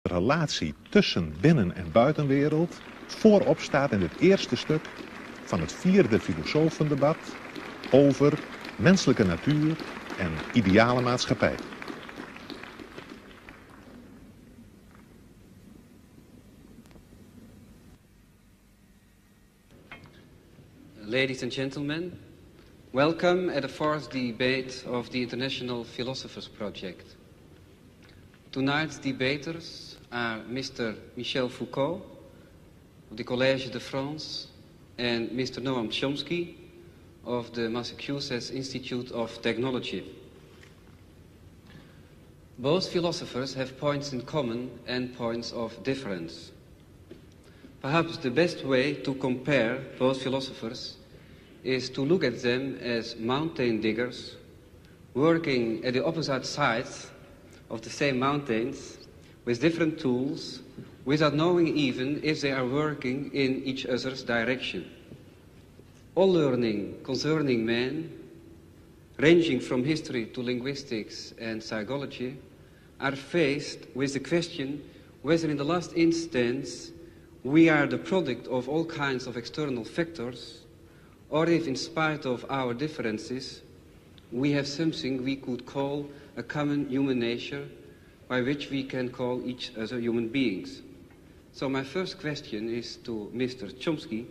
De relatie tussen binnen- en buitenwereld voorop staat in het eerste stuk van het 4e filosofendebat over menselijke natuur en ideale maatschappij. Ladies and gentlemen, welcome at the 4th debate of the International Philosophers Project. Tonight's debaters are Mr. Michel Foucault of the Collège de France and Mr. Noam Chomsky of the Massachusetts Institute of Technology. Both philosophers have points in common and points of difference. Perhaps the best way to compare both philosophers is to look at them as mountain diggers working at the opposite sides of the same mountains with different tools without knowing even if they are working in each other's direction. All learning concerning man, ranging from history to linguistics and psychology, are faced with the question whether in the last instance we are the product of all kinds of external factors, or if in spite of our differences we have something we could call a common human nature by which we can call each other human beings. So my first question is to Mr. Chomsky,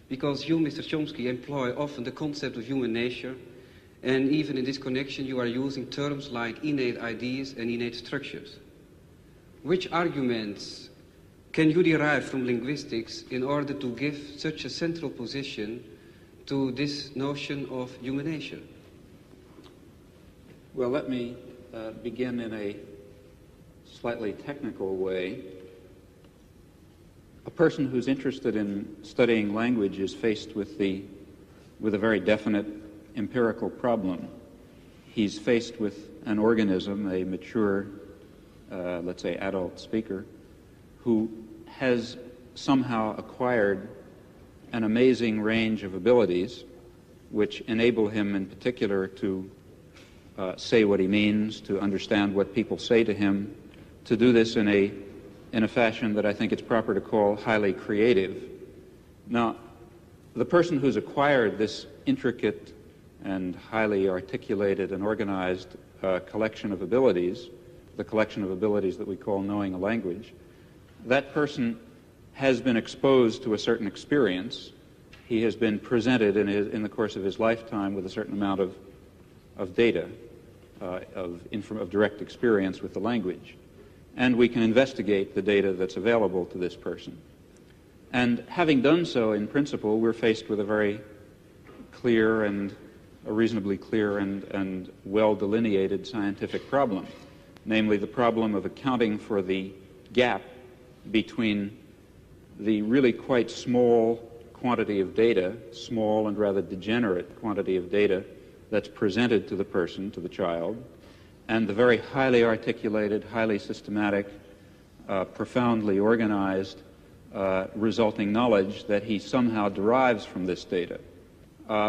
because you, Mr. Chomsky, employ often the concept of human nature, and even in this connection you are using terms like innate ideas and innate structures. Which arguments can you derive from linguistics in order to give such a central position to this notion of human nature? Well, let me begin in a slightly technical way. A person who's interested in studying language is faced with a very definite empirical problem. He's faced with an organism, a mature, let's say adult speaker, who has somehow acquired an amazing range of abilities which enable him in particular to say what he means, to understand what people say to him, to do this in a fashion that I think it's proper to call highly creative. Now, the person who's acquired this intricate and highly articulated and organized collection of abilities, the collection of abilities that we call knowing a language, that person has been exposed to a certain experience. He has been presented in the course of his lifetime with a certain amount of data, of direct experience with the language. And we can investigate the data that's available to this person. And having done so, in principle, we're faced with a very clear and a reasonably clear and well-delineated scientific problem, namely the problem of accounting for the gap between the really quite small quantity of data, small and rather degenerate quantity of data that's presented to the person, to the child, and the very highly articulated, highly systematic, profoundly organized, resulting knowledge that he somehow derives from this data.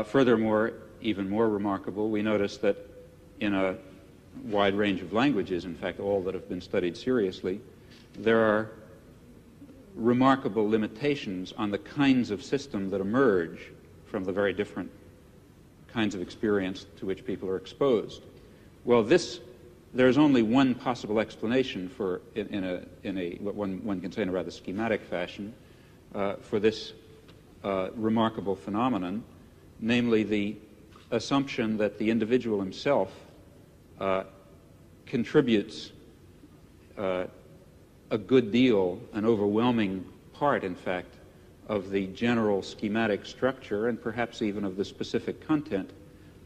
Furthermore, even more remarkable, we notice that in a wide range of languages, in fact all that have been studied seriously, there are remarkable limitations on the kinds of system that emerge from the very different kinds of experience to which people are exposed. Well, there's only one possible explanation for, what one can say in a rather schematic fashion, for this remarkable phenomenon, namely the assumption that the individual himself contributes a good deal, an overwhelming part, in fact, of the general schematic structure and perhaps even of the specific content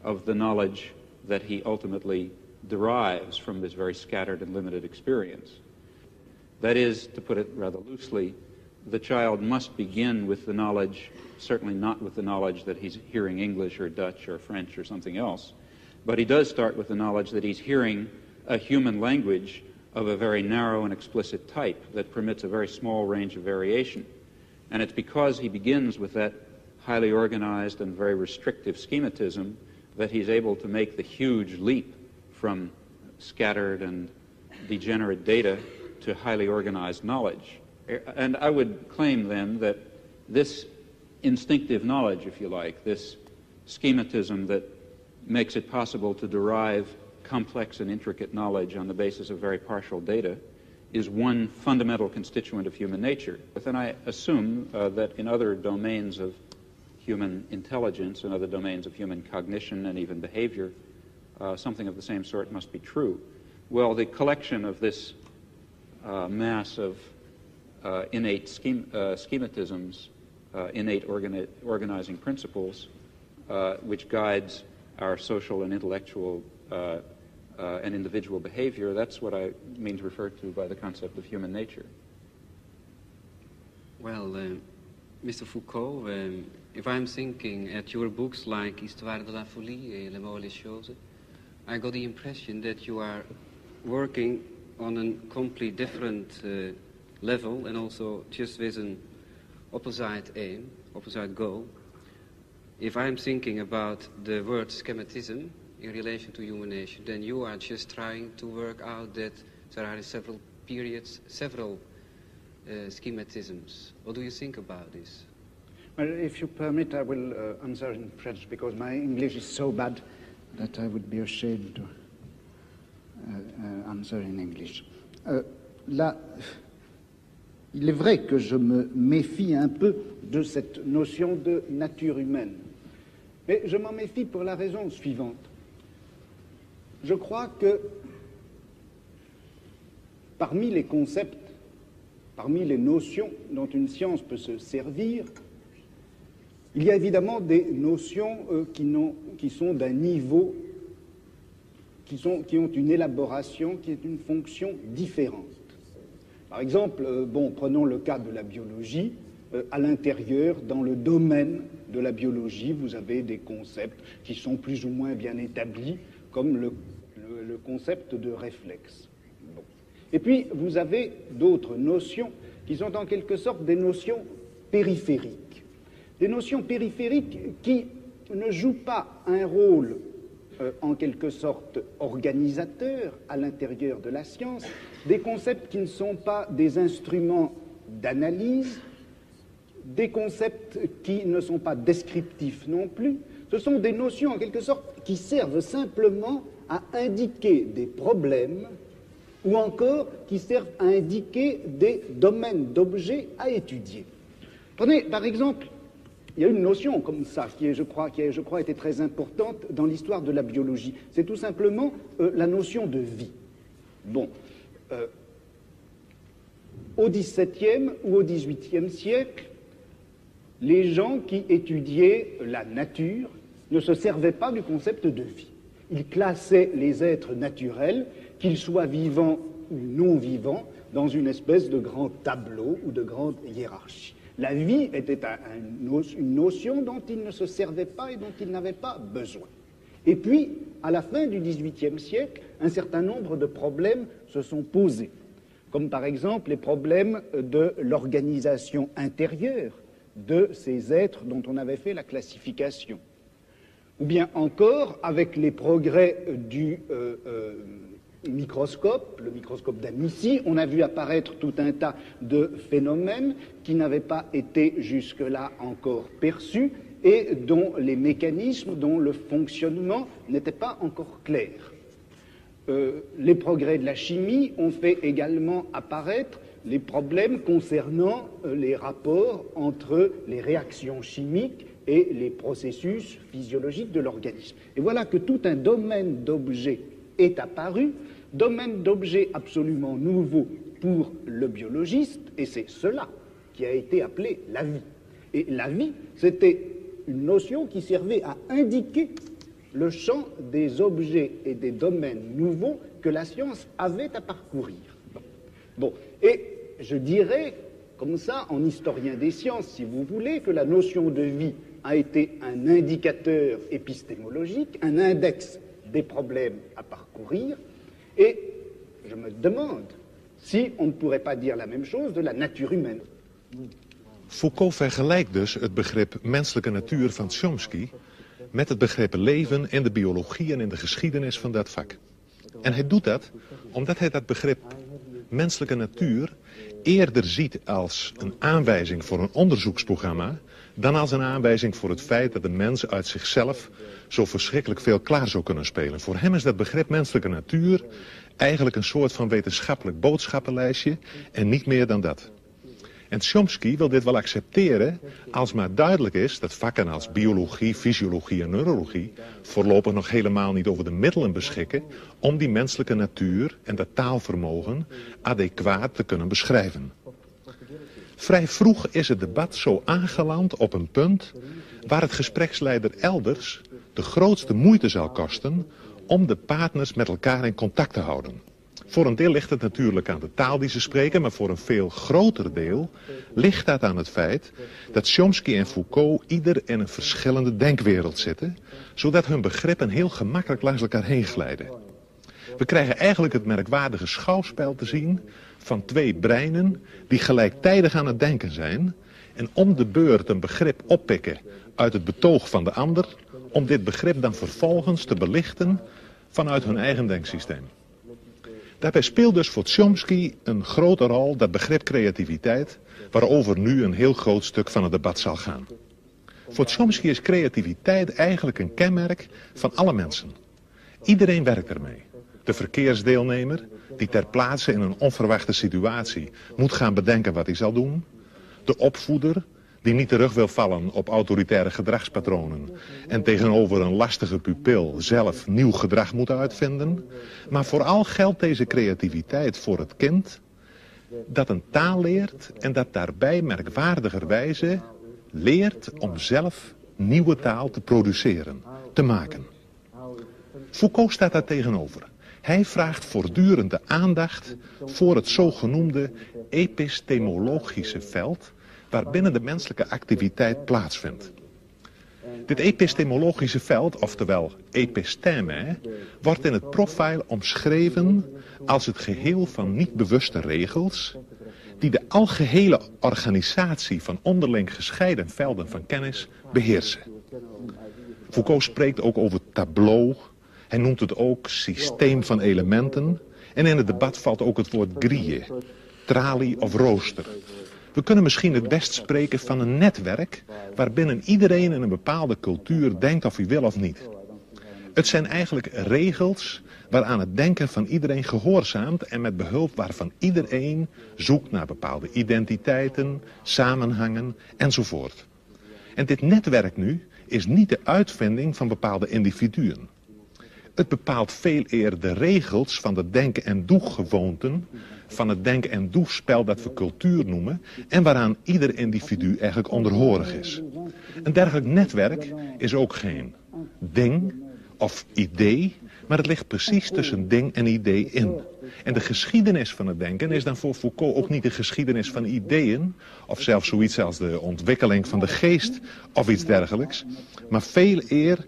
of the knowledge that he ultimately derives from this very scattered and limited experience. That is, to put it rather loosely, the child must begin with the knowledge, certainly not with the knowledge that he's hearing English or Dutch or French or something else, but he does start with the knowledge that he's hearing a human language of a very narrow and explicit type that permits a very small range of variation. And it's because he begins with that highly organized and very restrictive schematism that he's able to make the huge leap from scattered and degenerate data to highly organized knowledge. And I would claim then that this instinctive knowledge, if you like, this schematism that makes it possible to derive complex and intricate knowledge on the basis of very partial data, is one fundamental constituent of human nature. But then I assume that in other domains of human intelligence and other domains of human cognition and even behavior, something of the same sort must be true. Well, the collection of this mass of innate schematisms, innate organizing principles, which guides our social and intellectual and individual behavior, that's what I mean to refer to by the concept of human nature. Well, Mr. Foucault, if I'm thinking at your books like Histoire de la folie et Les mots et les choses, I got the impression that you are working on a completely different level and also just with an opposite aim, opposite goal. If I'm thinking about the word schematism in relation to human nature, then you are just trying to work out that there are several periods, several schematisms. What do you think about this? Well, if you permit, I will answer in French because my English is so bad that I would be ashamed to answer in English. Là, il est vrai que je me méfie un peu de cette notion de nature humaine. Mais je m'en méfie pour la raison suivante. Je crois que parmi les concepts, parmi les notions dont une science peut se servir, il y a évidemment des notions qui sont d'un niveau, qui ont une élaboration, qui est une fonction différente. Par exemple, prenons le cas de la biologie. À l'intérieur, dans le domaine de la biologie, vous avez des concepts qui sont plus ou moins bien établis, comme le concept de réflexe. Bon. Et puis, vous avez d'autres notions qui sont en quelque sorte des notions périphériques. Des notions périphériques qui ne jouent pas un rôle en quelque sorte organisateur à l'intérieur de la science, des concepts qui ne sont pas des instruments d'analyse, des concepts qui ne sont pas descriptifs non plus. Ce sont des notions en quelque sorte qui servent simplement à indiquer des problèmes ou encore qui servent à indiquer des domaines d'objets à étudier. Prenez par exemple, il y a une notion comme ça qui, je crois, été très importante dans l'histoire de la biologie. C'est tout simplement la notion de vie. Bon, au XVIIe ou au XVIIIe siècle, les gens qui étudiaient la nature ne se servaient pas du concept de vie. Ils classaient les êtres naturels, qu'ils soient vivants ou non vivants, dans une espèce de grand tableau ou de grande hiérarchie. La vie était une notion dont ils ne se servaient pas et dont ils n'avaient pas besoin. Et puis, à la fin du XVIIIe siècle, un certain nombre de problèmes se sont posés, comme par exemple les problèmes de l'organisation intérieure de ces êtres dont on avait fait la classification. Ou bien encore, avec les progrès du microscope, le microscope d'Amici, on a vu apparaître tout un tas de phénomènes qui n'avaient pas été jusque-là encore perçus et dont les mécanismes, dont le fonctionnement n'était pas encore clair. Les progrès de la chimie ont fait également apparaître les problèmes concernant les rapports entre les réactions chimiques et les processus physiologiques de l'organisme. Et voilà que tout un domaine d'objets est apparu, domaine d'objets absolument nouveau pour le biologiste, et c'est cela qui a été appelé la vie. Et la vie, c'était une notion qui servait à indiquer le champ des objets et des domaines nouveaux que la science avait à parcourir. Bon. Et je dirais, comme ça, en historien des sciences, si vous voulez, que la notion de vie a été un indicateur épistémologique, un index des problèmes à parcourir, et je me demande si on ne pourrait pas dire la même chose de la nature humaine. Foucault vergelijkt dus het begrip menselijke natuur van Chomsky met het begrip leven in de biologie en in de geschiedenis van dat vak. En hij doet dat omdat hij dat begrip menselijke natuur eerder ziet als een aanwijzing voor een onderzoeksprogramma dan als een aanwijzing voor het feit dat de mens uit zichzelf zo verschrikkelijk veel klaar zou kunnen spelen. Voor hem is dat begrip menselijke natuur eigenlijk een soort van wetenschappelijk boodschappenlijstje en niet meer dan dat. En Chomsky wil dit wel accepteren als maar duidelijk is dat vakken als biologie, fysiologie en neurologie voorlopig nog helemaal niet over de middelen beschikken om die menselijke natuur en dat taalvermogen adequaat te kunnen beschrijven. Vrij vroeg is het debat zo aangeland op een punt waar het gespreksleider elders de grootste moeite zal kosten om de partners met elkaar in contact te houden. Voor een deel ligt het natuurlijk aan de taal die ze spreken, maar voor een veel groter deel ligt dat aan het feit dat Chomsky en Foucault ieder in een verschillende denkwereld zitten, zodat hun begrippen heel gemakkelijk langs elkaar heen glijden. We krijgen eigenlijk het merkwaardige schouwspel te zien van twee breinen die gelijktijdig aan het denken zijn en om de beurt een begrip oppikken uit het betoog van de ander, om dit begrip dan vervolgens te belichten vanuit hun eigen denksysteem. Daarbij speelt dus voor Chomsky een grote rol dat begrip creativiteit, waarover nu een heel groot stuk van het debat zal gaan. Voor Chomsky is creativiteit eigenlijk een kenmerk van alle mensen. Iedereen werkt ermee. De verkeersdeelnemer, die ter plaatse in een onverwachte situatie moet gaan bedenken wat hij zal doen. De opvoeder, die niet terug wil vallen op autoritaire gedragspatronen en tegenover een lastige pupil zelf nieuw gedrag moet uitvinden. Maar vooral geldt deze creativiteit voor het kind dat een taal leert en dat daarbij merkwaardigerwijze leert om zelf nieuwe taal te produceren, te maken. Foucault staat daar tegenover. Hij vraagt voortdurend de aandacht voor het zogenoemde epistemologische veld waarbinnen de menselijke activiteit plaatsvindt. Dit epistemologische veld, oftewel episteme, wordt in het profiel omschreven als het geheel van niet bewuste regels die de algehele organisatie van onderling gescheiden velden van kennis beheersen. Foucault spreekt ook over tableau, hij noemt het ook systeem van elementen en in het debat valt ook het woord grille, tralie of rooster. We kunnen misschien het best spreken van een netwerk waarbinnen iedereen in een bepaalde cultuur denkt of hij wil of niet. Het zijn eigenlijk regels waaraan het denken van iedereen gehoorzaamt en met behulp waarvan iedereen zoekt naar bepaalde identiteiten, samenhangen enzovoort. En dit netwerk nu is niet de uitvinding van bepaalde individuen. Het bepaalt veel eer de regels van de denken- en doegewoonten, van het denken- en doespel dat we cultuur noemen en waaraan ieder individu eigenlijk onderhorig is. Een dergelijk netwerk is ook geen ding of idee, maar het ligt precies tussen ding en idee in. En de geschiedenis van het denken is dan voor Foucault ook niet de geschiedenis van ideeën, of zelfs zoiets als de ontwikkeling van de geest of iets dergelijks, maar veel eer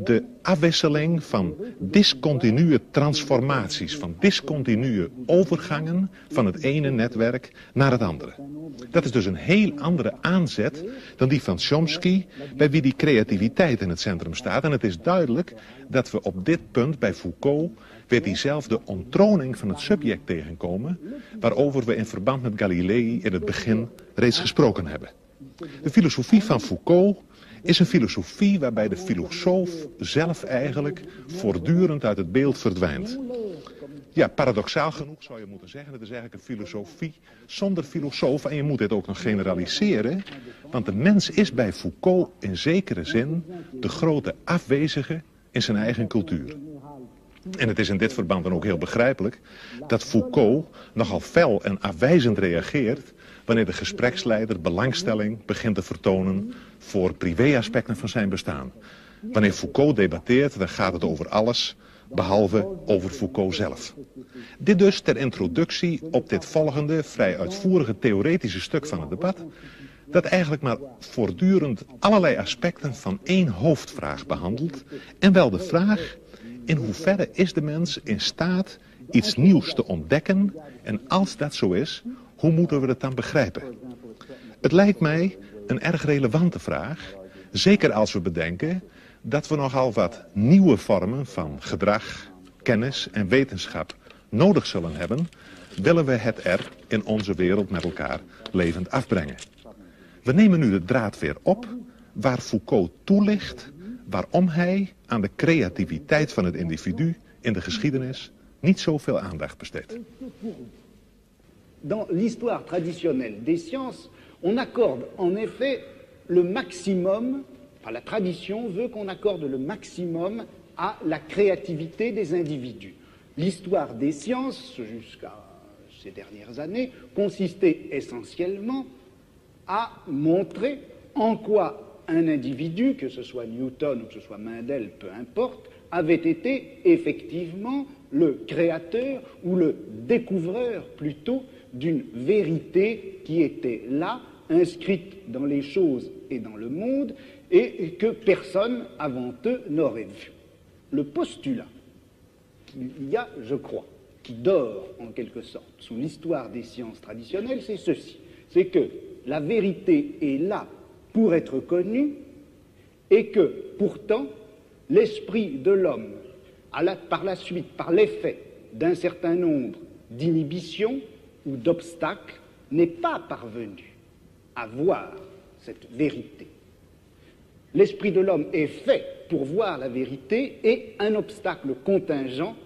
de afwisseling van discontinue transformaties, van discontinue overgangen van het ene netwerk naar het andere. Dat is dus een heel andere aanzet dan die van Chomsky, bij wie die creativiteit in het centrum staat. En het is duidelijk dat we op dit punt bij Foucault weer diezelfde onttroning van het subject tegenkomen, waarover we in verband met Galilei in het begin reeds gesproken hebben. De filosofie van Foucault is een filosofie waarbij de filosoof zelf eigenlijk voortdurend uit het beeld verdwijnt. Ja, paradoxaal genoeg zou je moeten zeggen, het is eigenlijk een filosofie zonder filosoof en je moet dit ook nog generaliseren, want de mens is bij Foucault in zekere zin de grote afwezige in zijn eigen cultuur. En het is in dit verband dan ook heel begrijpelijk dat Foucault nogal fel en afwijzend reageert wanneer de gespreksleider belangstelling begint te vertonen voor privéaspecten van zijn bestaan. Wanneer Foucault debatteert, dan gaat het over alles, behalve over Foucault zelf. Dit dus ter introductie op dit volgende, vrij uitvoerige theoretische stuk van het debat, dat eigenlijk maar voortdurend allerlei aspecten van één hoofdvraag behandelt, en wel de vraag: in hoeverre is de mens in staat iets nieuws te ontdekken en als dat zo is, hoe moeten we dat dan begrijpen? Het lijkt mij een erg relevante vraag, zeker als we bedenken dat we nogal wat nieuwe vormen van gedrag, kennis en wetenschap nodig zullen hebben willen we het er in onze wereld met elkaar levend afbrengen. We nemen nu de draad weer op waar Foucault toelicht waarom hij aan de creativiteit van het individu in de geschiedenis niet zoveel aandacht besteedt. Dans l'histoire traditionnelle des sciences, on accorde en effet le maximum, enfin la tradition veut qu'on accorde le maximum à la créativité des individus. L'histoire des sciences, jusqu'à ces dernières années, consistait essentiellement à montrer en quoi un individu, que ce soit Newton ou que ce soit Mendel, peu importe, avait été effectivement le créateur ou le découvreur plutôt d'une vérité qui était là, inscrite dans les choses et dans le monde, et que personne avant eux n'aurait vu. Le postulat qu'il y a, je crois, qui dort en quelque sorte sous l'histoire des sciences traditionnelles, c'est ceci, c'est que la vérité est là pour être connue et que pourtant l'esprit de l'homme, par la suite, par l'effet d'un certain nombre d'inhibitions ou d'obstacles, n'est pas parvenu à voir cette vérité. L'esprit de l'homme est fait pour voir la vérité et un obstacle contingent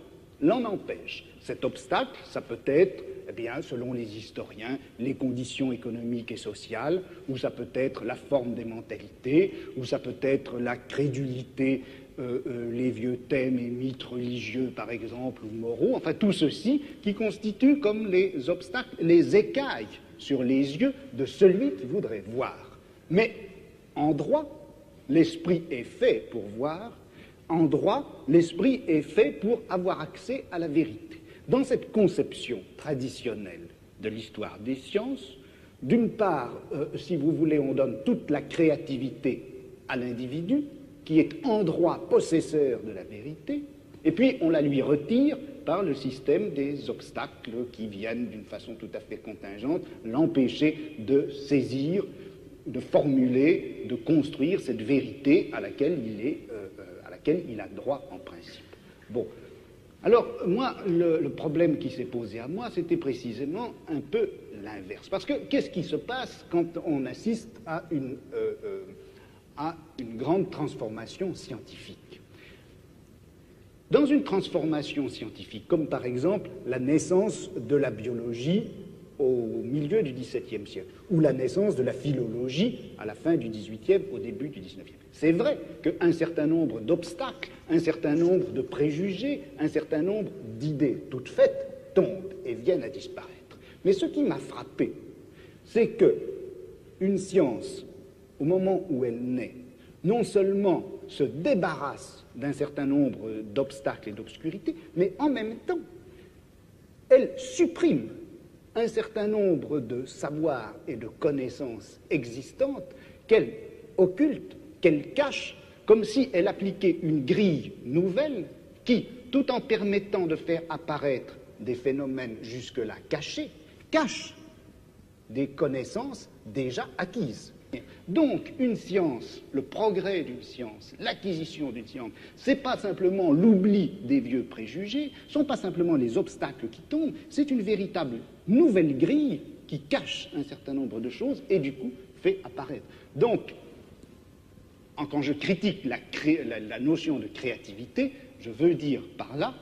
l'en empêche. Cet obstacle, ça peut être, eh bien, selon les historiens, les conditions économiques et sociales, ou ça peut être la forme des mentalités, ou ça peut être la crédulité, les vieux thèmes et mythes religieux, par exemple, ou moraux, enfin tout ceci qui constitue comme les obstacles, les écailles sur les yeux de celui qui voudrait voir. Mais en droit, l'esprit est fait pour voir, en droit, l'esprit est fait pour avoir accès à la vérité. Dans cette conception traditionnelle de l'histoire des sciences, d'une part, si vous voulez, on donne toute la créativité à l'individu, qui est en droit possesseur de la vérité, et puis on la lui retire par le système des obstacles qui viennent d'une façon tout à fait contingente l'empêcher de saisir, de formuler, de construire cette vérité à laquelle il a droit en principe. Bon. Alors, moi, le problème qui s'est posé à moi, c'était précisément un peu l'inverse. Parce que qu'est-ce qui se passe quand on assiste à une grande transformation scientifique? Dans une transformation scientifique, comme par exemple la naissance de la biologie au milieu du XVIIe siècle, ou la naissance de la philologie à la fin du XVIIIe, au début du XIXe. C'est vrai qu'un certain nombre d'obstacles, un certain nombre de préjugés, un certain nombre d'idées toutes faites tombent et viennent à disparaître. Mais ce qui m'a frappé, c'est que une science, au moment où elle naît, non seulement se débarrasse d'un certain nombre d'obstacles et d'obscurités, mais en même temps, elle supprime un certain nombre de savoirs et de connaissances existantes qu'elle occulte, qu'elle cache, comme si elle appliquait une grille nouvelle qui, tout en permettant de faire apparaître des phénomènes jusque-là cachés, cache des connaissances déjà acquises. Donc, une science, le progrès d'une science, l'acquisition d'une science, c'est pas simplement l'oubli des vieux préjugés, ce sont pas simplement les obstacles qui tombent, c'est une véritable nouvelle grille qui cache un certain nombre de choses et du coup fait apparaître. Donc, quand je critique la notion de créativité, je veux dire par là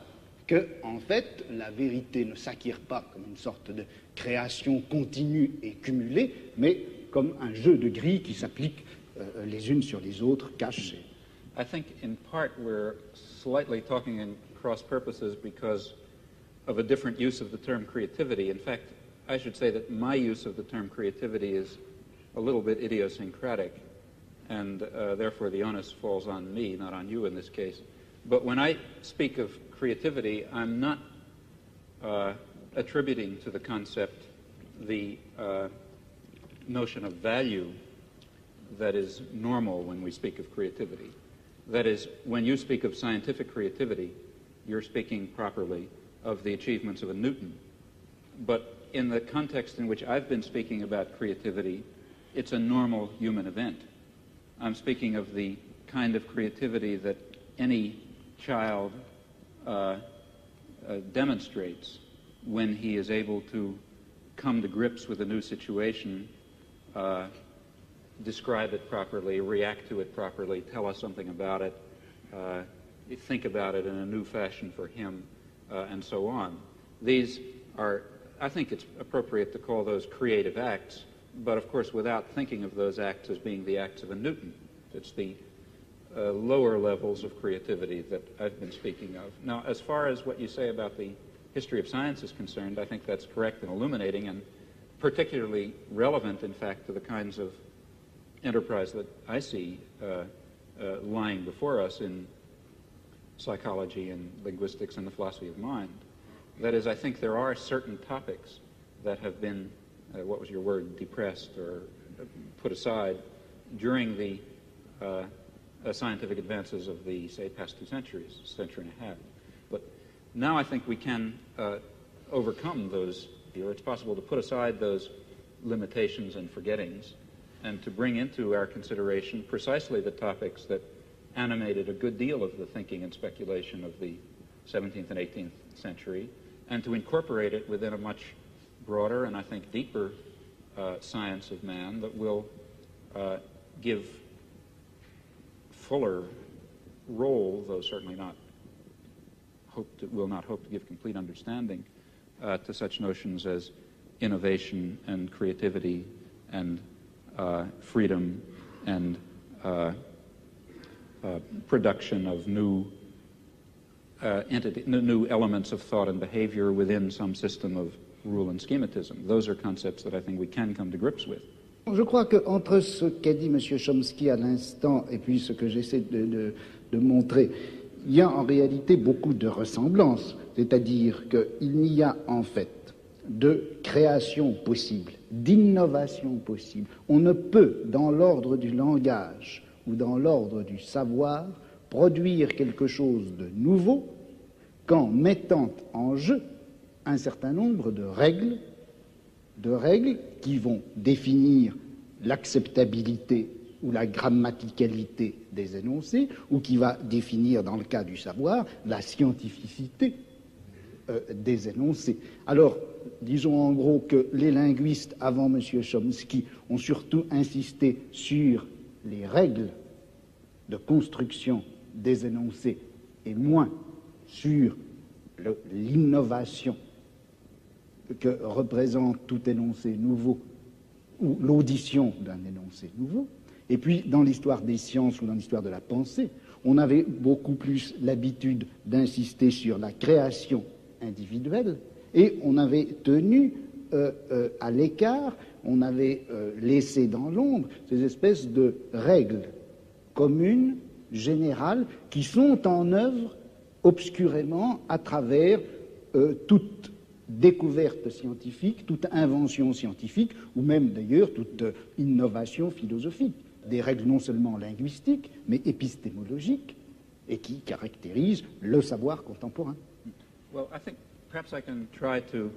que, en fait, la vérité ne s'acquiert pas comme une sorte de création continue et cumulée, mais comme un jeu de grilles qui s'appliquent les unes sur les autres, cachées. I think in part we're slightly talking in cross purposes because of a different use of the term creativity. In fact, I should say that my use of the term creativity is a little bit idiosyncratic, and therefore the onus falls on me, not on you in this case. But when I speak of creativity, I'm not attributing to the concept the notion of value that is normal when we speak of creativity. That is, when you speak of scientific creativity, you're speaking properly of the achievements of a Newton. But in the context in which I've been speaking about creativity, it's a normal human event. I'm speaking of the kind of creativity that any child demonstrates when he is able to come to grips with a new situation, describe it properly, react to it properly, tell us something about it, think about it in a new fashion for him, and so on. These are, I think it's appropriate to call those creative acts, but of course without thinking of those acts as being the acts of a Newton. It's the lower levels of creativity that I've been speaking of. Now, as far as what you say about the history of science is concerned, I think that's correct and illuminating, and particularly relevant, in fact, to the kinds of enterprise that I see lying before us in psychology and linguistics and the philosophy of mind. That is, I think there are certain topics that have been, what was your word, depressed or put aside during the scientific advances of the, say, past 2 centuries, century and a half. But now I think we can overcome those, or it's possible to put aside those limitations and forgettings and to bring into our consideration precisely the topics that animated a good deal of the thinking and speculation of the 17th and 18th century, and to incorporate it within a much broader and I think deeper science of man that will give fuller role, though certainly not will not hope to give complete understanding to such notions as innovation and creativity and freedom and production of new new elements of thought and behavior within some system of rule and schematism. Those are concepts that I think we can come to grips with. Je crois qu'entre ce qu'a dit M. Chomsky à l'instant et puis ce que j'essaie de montrer, il y a en réalité beaucoup de ressemblances. C'est-à-dire qu'il n'y a en fait de création possible, d'innovation possible. On ne peut, dans l'ordre du langage ou dans l'ordre du savoir, produire quelque chose de nouveau qu'en mettant en jeu un certain nombre de règles qui vont définir l'acceptabilité ou la grammaticalité des énoncés, ou qui va définir, dans le cas du savoir, la scientificité des énoncés. Alors, disons en gros que les linguistes, avant M. Chomsky, ont surtout insisté sur les règles de construction des énoncés et moins sur l'innovation que représente tout énoncé nouveau ou l'audition d'un énoncé nouveau. Et puis, dans l'histoire des sciences ou dans l'histoire de la pensée, on avait beaucoup plus l'habitude d'insister sur la création individuelle et on avait tenu à l'écart, on avait laissé dans l'ombre ces espèces de règles communes, générales, qui sont en œuvre obscurément à travers toute découverte scientifique, toute invention scientifique, ou même d'ailleurs toute innovation philosophique. Des règles non seulement linguistiques, mais épistémologiques, et qui caractérisent le savoir contemporain. Well, I think perhaps I can try to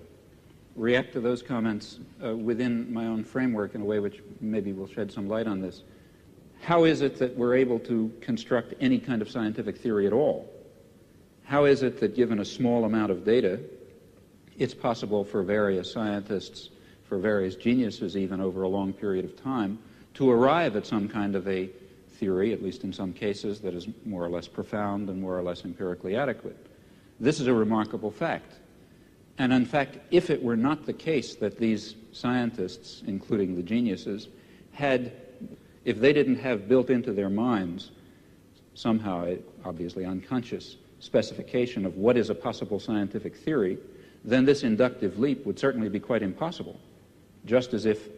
react to those comments within my own framework in a way which maybe will shed some light on this. How is it that we're able to construct any kind of scientific theory at all? How is it that given a small amount of data, it's possible for various scientists, for various geniuses even over a long period of time, to arrive at some kind of a theory, at least in some cases, that is more or less profound and more or less empirically adequate? This is a remarkable fact. And in fact, if it were not the case that these scientists, including the geniuses, if they didn't have built into their minds somehow, obviously unconscious, specification of what is a possible scientific theory, then this inductive leap would certainly be quite impossible. Just as if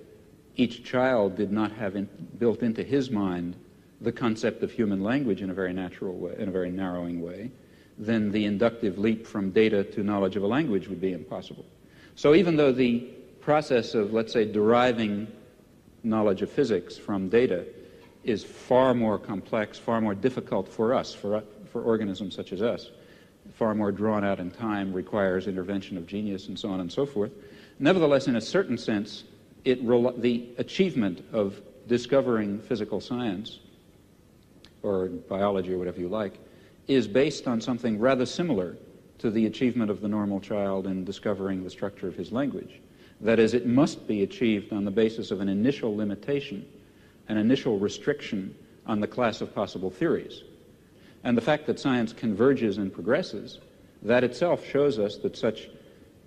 each child did not have built into his mind the concept of human language in a very natural way, in a very narrowing way, then the inductive leap from data to knowledge of a language would be impossible. So even though the process of, let's say, deriving knowledge of physics from data is far more complex, far more difficult for us, for organisms such as us, far more drawn out in time, requires intervention of genius and so on and so forth. Nevertheless, in a certain sense, the achievement of discovering physical science, or biology or whatever you like, is based on something rather similar to the achievement of the normal child in discovering the structure of his language. That is, it must be achieved on the basis of an initial limitation, an initial restriction on the class of possible theories. And the fact that science converges and progresses, that itself shows us that such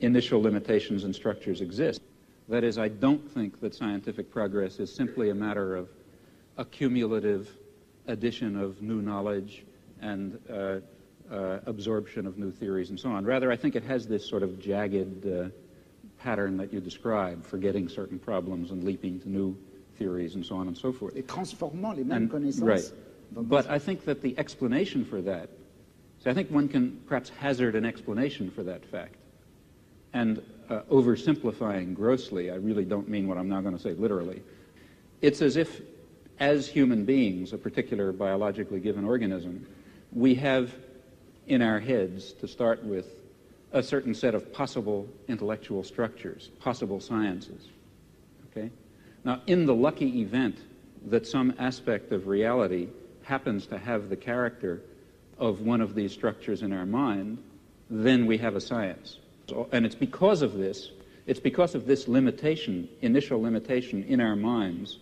initial limitations and structures exist. That is, I don't think that scientific progress is simply a matter of a cumulative addition of new knowledge and absorption of new theories and so on. Rather, I think it has this sort of jagged pattern that you described, forgetting certain problems and leaping to new theories and so on and so forth. Et transformant les mêmes connaissances. Right. But I think that the explanation for that, so I think one can perhaps hazard an explanation for that fact. And oversimplifying grossly, I really don't mean what I'm now going to say literally. It's as if, as human beings, a particular biologically given organism, we have in our heads, to start with, a certain set of possible intellectual structures, possible sciences. Okay? Now, in the lucky event that some aspect of reality happens to have the character of one of these structures in our mind, then we have a science. And it's because of this limitation, initial limitation in our minds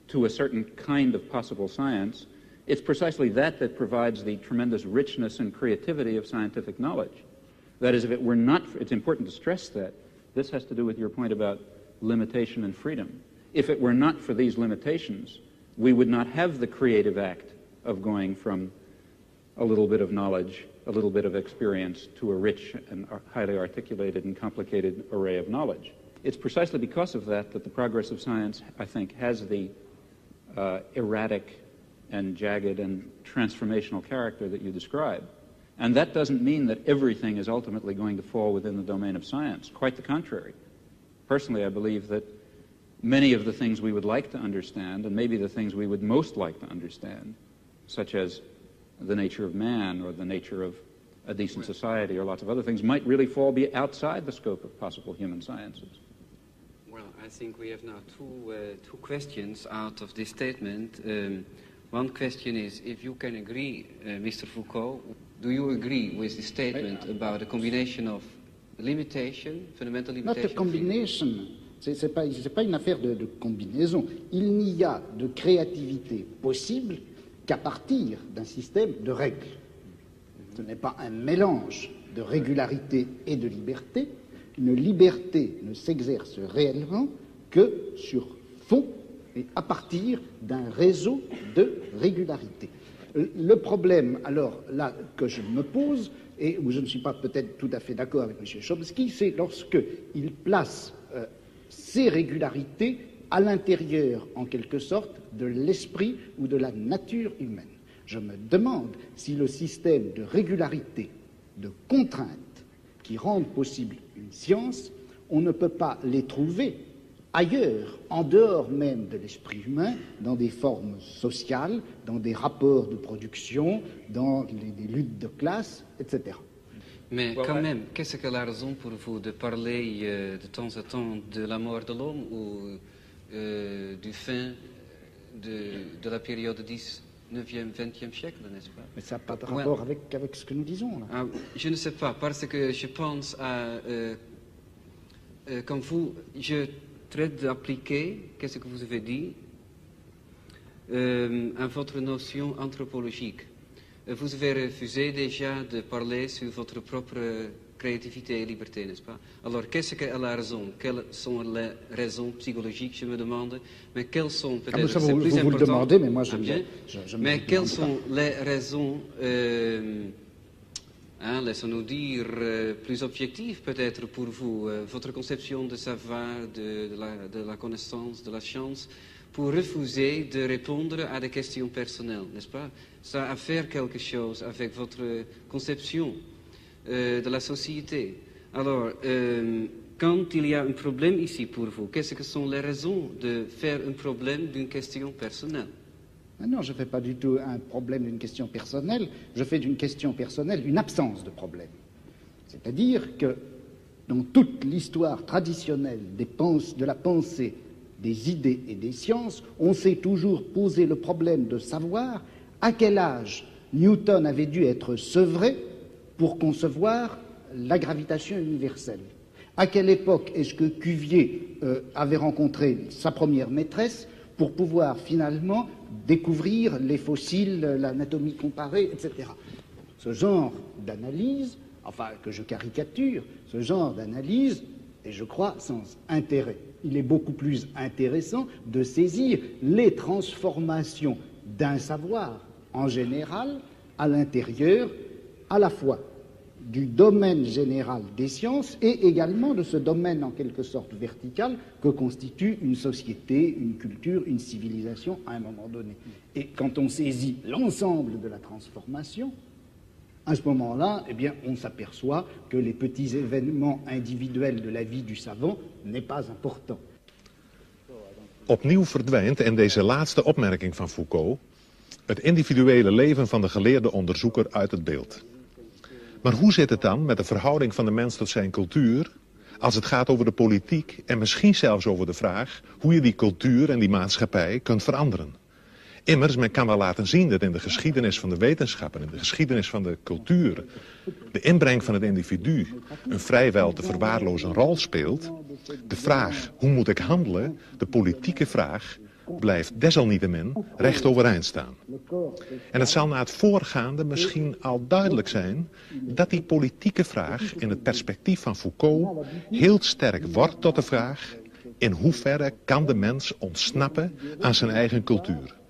to a certain kind of possible science, it's precisely that that provides the tremendous richness and creativity of scientific knowledge. That is, if it were not, it's important to stress that, this has to do with your point about limitation and freedom. If it were not for these limitations, we would not have the creative act of going from a little bit of knowledge, a little bit of experience, to a rich and highly articulated and complicated array of knowledge. It's precisely because of that that the progress of science, I think, has the erratic and jagged and transformational character that you describe. And that doesn't mean that everything is ultimately going to fall within the domain of science. Quite the contrary. Personally, I believe that many of the things we would like to understand, and maybe the things we would most like to understand, such as the nature of man or the nature of a decent society or lots of other things, might really fall outside the scope of possible human sciences. Well, I think we have now two questions out of this statement. One question is, if you can agree, Mr. Foucault, do you agree with the statement about a combination of limitation, fundamental limitation? Not a combination. C'est pas une affaire de combinaison. Il n'y a de créativité possible qu'à partir d'un système de règles. Ce n'est pas un mélange de régularité et de liberté. Une liberté ne s'exerce réellement que sur fond et à partir d'un réseau de régularité. Le problème, alors là, que je me pose, et où je ne suis pas peut-être tout à fait d'accord avec M. Chomsky, c'est lorsqu'il place ces régularités à l'intérieur, en quelque sorte, de l'esprit ou de la nature humaine. Je me demande si le système de régularité, de contraintes qui rendent possible une science, on ne peut pas les trouver ailleurs, en dehors même de l'esprit humain, dans des formes sociales, dans des rapports de production, dans des luttes de classe, etc. Mais quand même, qu'est-ce que la raison pour vous de parler de temps en temps de la mort de l'homme ou du fin de la période 19e, 20e siècle, n'est-ce pas? Mais ça n'a pas de rapport avec ce que nous disons, là. Ah, je ne sais pas, parce que je pense à... comme vous, je traite d'appliquer, qu'est-ce que vous avez dit, à votre notion anthropologique. Vous avez refusé déjà de parler sur votre propre créativité et liberté, n'est-ce pas? Alors, qu'est-ce qu'elle a raison? Quelles sont les raisons psychologiques, je me demande? Mais quelles sont peut-être... ça, vous le demandez, mais moi, je mais quelles sont les raisons, laissons-nous dire, plus objectives peut-être pour vous, votre conception de savoir, de la connaissance, de la science, pour refuser de répondre à des questions personnelles, n'est-ce pas? Ça a à faire quelque chose avec votre conception de la société. Alors, quand il y a un problème ici pour vous, qu'est-ce que sont les raisons de faire un problème d'une question personnelle? Non, je ne fais pas du tout un problème d'une question personnelle, je fais d'une question personnelle une absence de problème. C'est-à-dire que dans toute l'histoire traditionnelle de la pensée, des idées et des sciences, on s'est toujours posé le problème de savoir à quel âge Newton avait dû être sevré pour concevoir la gravitation universelle. À quelle époque est-ce que Cuvier avait rencontré sa première maîtresse pour pouvoir finalement découvrir les fossiles, l'anatomie comparée, etc. Ce genre d'analyse, enfin que je caricature, ce genre d'analyse est, je crois, sans intérêt. Il est beaucoup plus intéressant de saisir les transformations d'un savoir en général à l'intérieur à la fois du domaine général des sciences et également de ce domaine en quelque sorte vertical que constitue une société, une culture, une civilisation à un moment donné. Et quand on saisit l'ensemble de la transformation, à ce moment-là, eh bien, on s'aperçoit que les petits événements individuels de la vie du savant n'est pas important. Opnieuw verdwijnt in deze laatste opmerking van Foucault het individuele leven van de geleerde onderzoeker uit het beeld. Maar hoe zit het dan met de verhouding van de mens tot zijn cultuur als het gaat over de politiek en misschien zelfs over de vraag hoe je die cultuur en die maatschappij kunt veranderen? Immers, men kan wel laten zien dat in de geschiedenis van de wetenschap en in de geschiedenis van de cultuur de inbreng van het individu een vrijwel te verwaarlozen rol speelt. De vraag, hoe moet ik handelen, de politieke vraag, blijft desalniettemin recht overeind staan. En het zal na het voorgaande misschien al duidelijk zijn dat die politieke vraag in het perspectief van Foucault heel sterk wordt tot de vraag: in hoeverre kan de mens ontsnappen aan zijn eigen cultuur?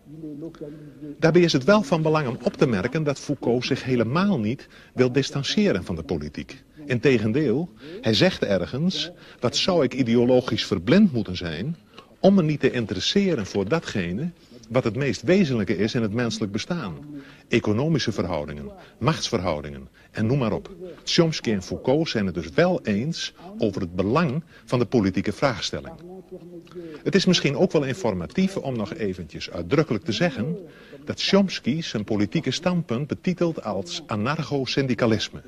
Daarbij is het wel van belang om op te merken dat Foucault zich helemaal niet wil distancieren van de politiek. Integendeel, hij zegt ergens: wat zou ik ideologisch verblind moeten zijn om me niet te interesseren voor datgene wat het meest wezenlijke is in het menselijk bestaan. Economische verhoudingen, machtsverhoudingen en noem maar op. Chomsky en Foucault zijn het dus wel eens over het belang van de politieke vraagstelling. Het is misschien ook wel informatief om nog eventjes uitdrukkelijk te zeggen dat Chomsky zijn politieke standpunt betitelt als anarcho-syndicalisme.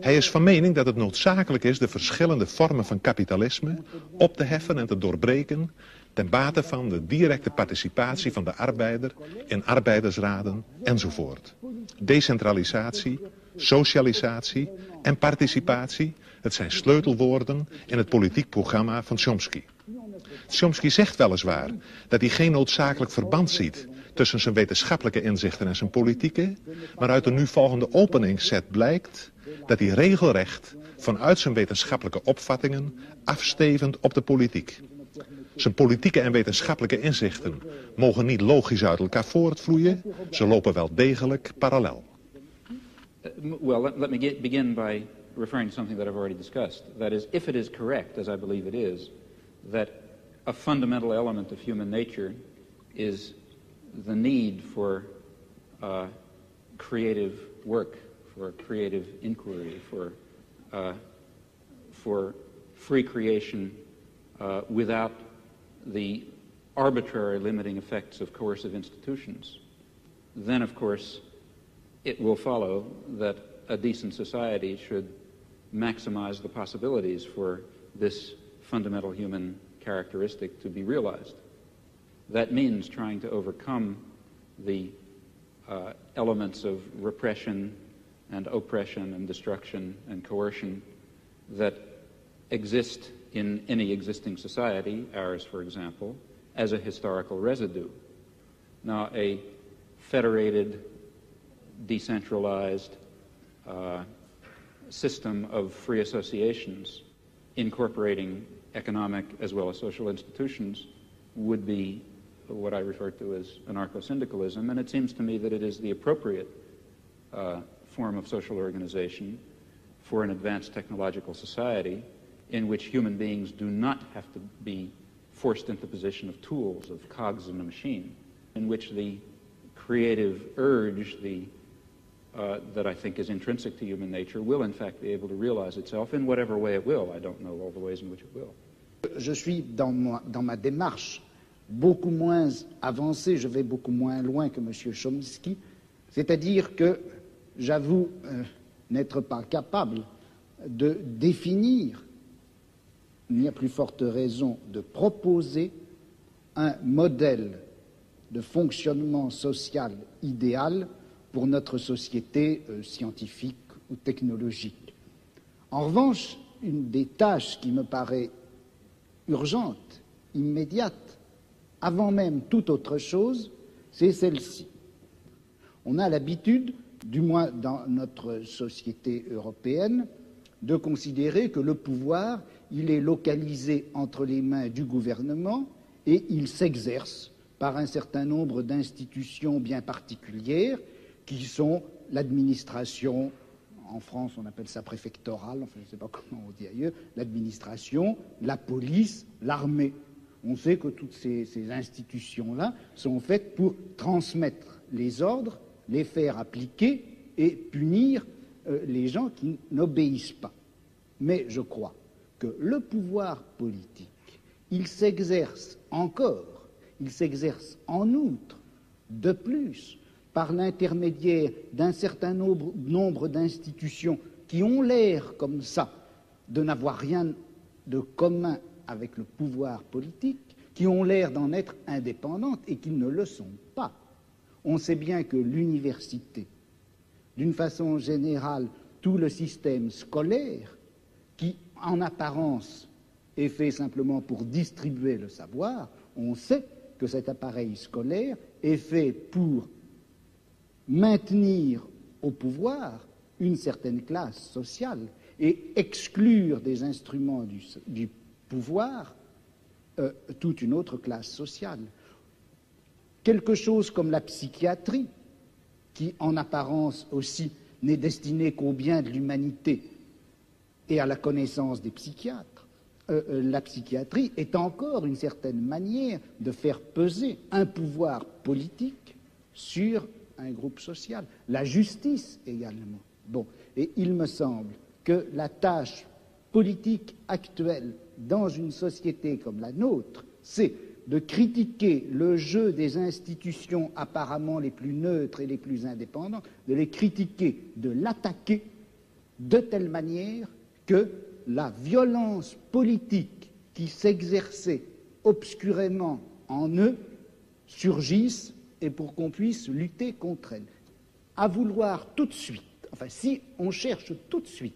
Hij is van mening dat het noodzakelijk is de verschillende vormen van kapitalisme op te heffen en te doorbreken ten bate van de directe participatie van de arbeider in arbeidersraden enzovoort. Decentralisatie, socialisatie en participatie, het zijn sleutelwoorden in het politiek programma van Chomsky. Chomsky zegt weliswaar dat hij geen noodzakelijk verband ziet tussen zijn wetenschappelijke inzichten en zijn politieke, maar uit de nu volgende openingsset blijkt dat hij regelrecht vanuit zijn wetenschappelijke opvattingen afstevend op de politiek. Zijn politieke en wetenschappelijke inzichten mogen niet logisch uit elkaar voortvloeien, ze lopen wel degelijk parallel. Well, let me begin by referring to something that I've already discussed. That is, if it is correct, as I believe it is, that a fundamental element of human nature is the need for creative work, for creative inquiry, for free creation without the arbitrary limiting effects of coercive institutions, then of course it will follow that a decent society should maximize the possibilities for this fundamental human characteristic to be realized. That means trying to overcome the elements of repression and oppression and destruction and coercion that exist in any existing society, ours for example, as a historical residue. Now, a federated, decentralized system of free associations incorporating economic as well as social institutions would be what I refer to as anarcho-syndicalism, and it seems to me that it is the appropriate form of social organization for an advanced technological society in which human beings do not have to be forced into the position of tools, of cogs in a machine, in which the creative urge, that I think is intrinsic to human nature, will in fact be able to realize itself in whatever way it will. I don't know all the ways in which it will. Je suis dans ma démarche beaucoup moins avancée, je vais beaucoup moins loin que M. Chomsky, c'est-à-dire que j'avoue n'être pas capable de définir, il n'y a plus forte raison de proposer un modèle de fonctionnement social idéal pour notre société scientifique ou technologique. En revanche, une des tâches qui me paraît urgente, immédiate, avant même toute autre chose, c'est celle-ci. On a l'habitude, du moins dans notre société européenne, de considérer que le pouvoir, il est localisé entre les mains du gouvernement et il s'exerce par un certain nombre d'institutions bien particulières qui sont l'administration, en France on appelle ça préfectorale, enfin je ne sais pas comment on dit ailleurs, l'administration, la police, l'armée. On sait que toutes ces institutions-là sont faites pour transmettre les ordres, les faire appliquer et punir les gens qui n'obéissent pas. Mais je crois que le pouvoir politique, il s'exerce encore, il s'exerce en outre, de plus, par l'intermédiaire d'un certain nombre d'institutions qui ont l'air comme ça de n'avoir rien de commun avec le pouvoir politique, qui ont l'air d'en être indépendantes et qui ne le sont pas. On sait bien que l'université, d'une façon générale, tout le système scolaire, qui en apparence est fait simplement pour distribuer le savoir, on sait que cet appareil scolaire est fait pour maintenir au pouvoir une certaine classe sociale et exclure des instruments du pouvoir toute une autre classe sociale. Quelque chose comme la psychiatrie, qui en apparence aussi n'est destinée qu'au bien de l'humanité et à la connaissance des psychiatres, la psychiatrie est encore une certaine manière de faire peser un pouvoir politique sur un groupe social. La justice également. Bon, et il me semble que la tâche politique actuelle dans une société comme la nôtre, c'est de critiquer le jeu des institutions apparemment les plus neutres et les plus indépendantes, de les critiquer, de l'attaquer de telle manière que la violence politique qui s'exerçait obscurément en eux surgisse et pour qu'on puisse lutter contre elle. À vouloir tout de suite, enfin si on cherche tout de suite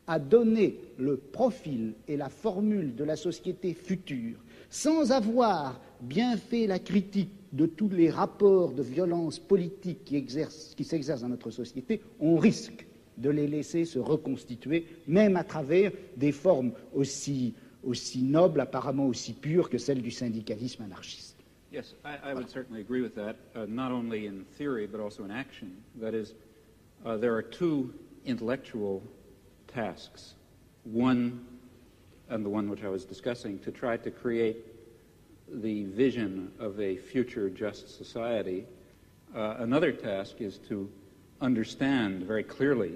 à donner le profil et la formule de la société future, sans avoir bien fait la critique de tous les rapports de violence politique qui s'exercent dans notre société, on risque de les laisser se reconstituer, même à travers des formes aussi nobles, apparemment aussi pures que celles du syndicalisme anarchiste. Yes, I would certainly agree with that, not only in theory but also in action. That is, there are two intellectual tasks. One, and the one which I was discussing, to try to create the vision of a future just society. Another task is to understand very clearly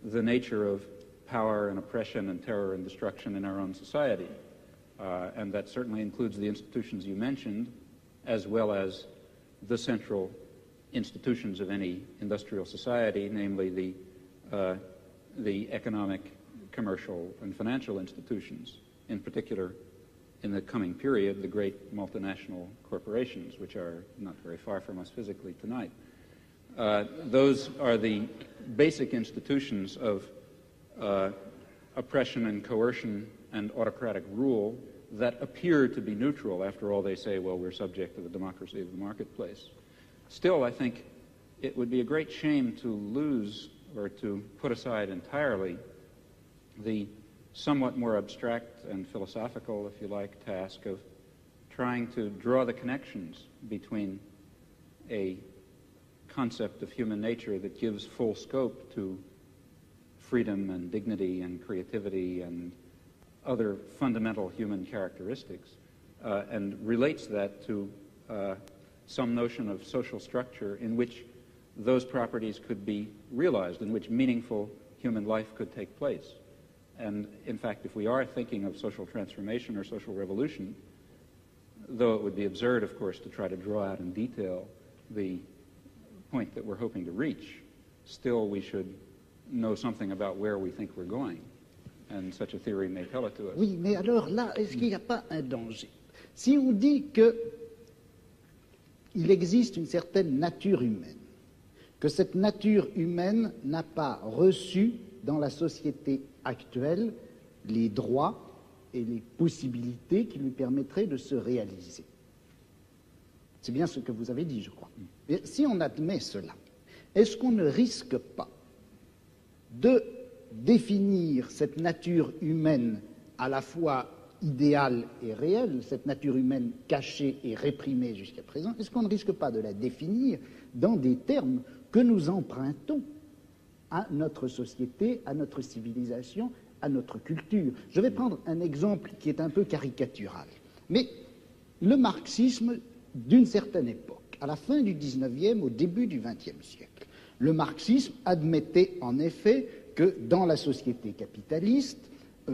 the nature of power and oppression and terror and destruction in our own society. And that certainly includes the institutions you mentioned, as well as the central institutions of any industrial society, namely the economic, commercial, and financial institutions, in particular, in the coming period, the great multinational corporations, which are not very far from us physically tonight. Those are the basic institutions of oppression and coercion and autocratic rule that appear to be neutral. After all, they say, well, we're subject to the democracy of the marketplace. Still, I think it would be a great shame to lose or to put aside entirely the somewhat more abstract and philosophical, if you like, task of trying to draw the connections between a concept of human nature that gives full scope to freedom and dignity and creativity and other fundamental human characteristics, and relates that to some notion of social structure in which those properties could be realized, in which meaningful human life could take place. And in fact, if we are thinking of social transformation or social revolution, though it would be absurd, of course, to try to draw out in detail the point that we're hoping to reach, still we should know something about where we think we're going. And such a theory may tell it to us. Oui, mais alors là, est-ce qu'il n'y a pas un danger? Si on dit qu'il existe une certaine nature humaine, que cette nature humaine n'a pas reçu dans la société actuel les droits et les possibilités qui lui permettraient de se réaliser. C'est bien ce que vous avez dit, je crois. Et si on admet cela, est-ce qu'on ne risque pas de définir cette nature humaine à la fois idéale et réelle, cette nature humaine cachée et réprimée jusqu'à présent, est-ce qu'on ne risque pas de la définir dans des termes que nous empruntons à notre société, à notre civilisation, à notre culture? Je vais prendre un exemple qui est un peu caricatural, mais le marxisme d'une certaine époque, à la fin du XIXe, au début du XXe siècle, le marxisme admettait en effet que dans la société capitaliste,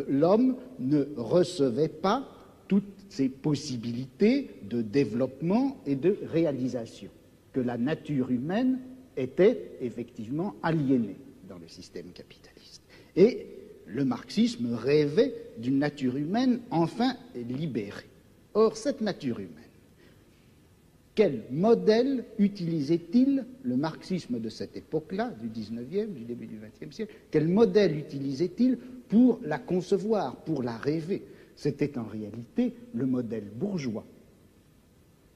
l'homme ne recevait pas toutes ses possibilités de développement et de réalisation, que la nature humaine était effectivement aliénée dans le système capitaliste. Et le marxisme rêvait d'une nature humaine enfin libérée. Or, cette nature humaine, quel modèle utilisait-il le marxisme de cette époque-là, du XIXe, du début du XXe siècle, quel modèle utilisait-il pour la concevoir, pour la rêver? C'était en réalité le modèle bourgeois.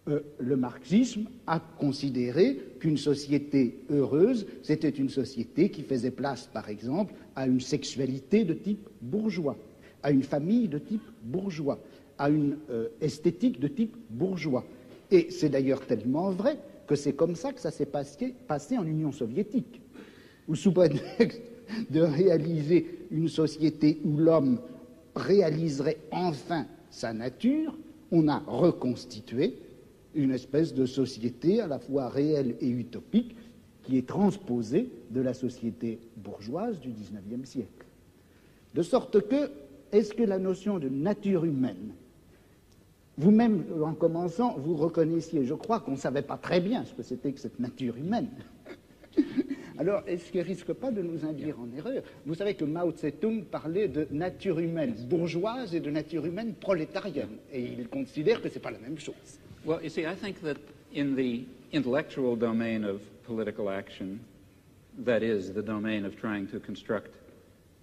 Le marxisme a considéré qu'une société heureuse, c'était une société qui faisait place, par exemple, à une sexualité de type bourgeois, à une famille de type bourgeois, à une esthétique de type bourgeois. Et c'est d'ailleurs tellement vrai que c'est comme ça que ça s'est passé en Union soviétique, où sous prétexte de réaliser une société où l'homme réaliserait enfin sa nature, on a reconstitué une espèce de société à la fois réelle et utopique qui est transposée de la société bourgeoise du XIXe siècle. De sorte que, est-ce que la notion de nature humaine, vous-même, en commençant, vous reconnaissiez, je crois qu'on ne savait pas très bien ce que c'était que cette nature humaine. Alors, est-ce qu'il ne risque pas de nous induire en erreur? Vous savez que Mao Tse-tung parlait de nature humaine bourgeoise et de nature humaine prolétarienne, et il considère que ce n'est pas la même chose. Well, you see, I think that in the intellectual domain of political action, that is, the domain of trying to construct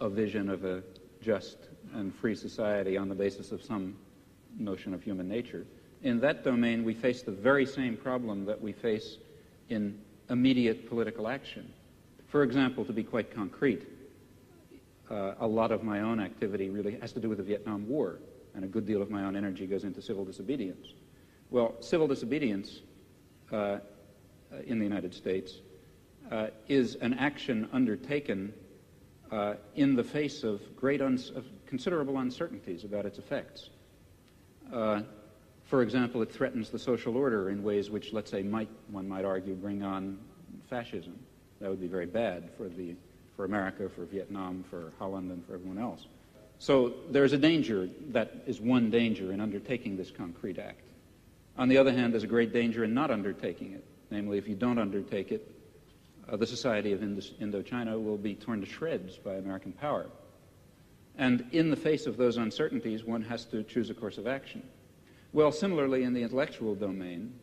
a vision of a just and free society on the basis of some notion of human nature, in that domain we face the very same problem that we face in immediate political action. For example, to be quite concrete, a lot of my own activity really has to do with the Vietnam War, and a good deal of my own energy goes into civil disobedience. Well, civil disobedience in the United States is an action undertaken in the face of considerable uncertainties about its effects. For example, it threatens the social order in ways which, let's say, one might argue, bring on fascism. That would be very bad for America, for Vietnam, for Holland, and for everyone else. So there's a danger, that is one danger in undertaking this concrete act. On the other hand, there's a great danger in not undertaking it. Namely, if you don't undertake it, the society of Indochina will be torn to shreds by American power. And in the face of those uncertainties, one has to choose a course of action. Well, similarly, in the intellectual domain,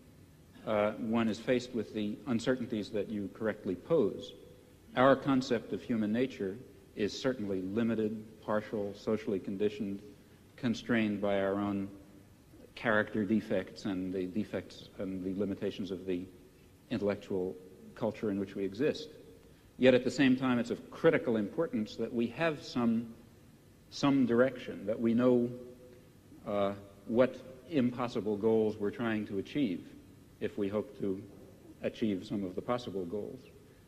one is faced with the uncertainties that you correctly pose. Our concept of human nature is certainly limited, partial, socially conditioned, constrained by our own character defects and the defects and the limitations of the intellectual culture in which we exist. Yet at the same time, it's of critical importance that we have some direction, that we know what impossible goals we're trying to achieve if we hope to achieve some of the possible goals.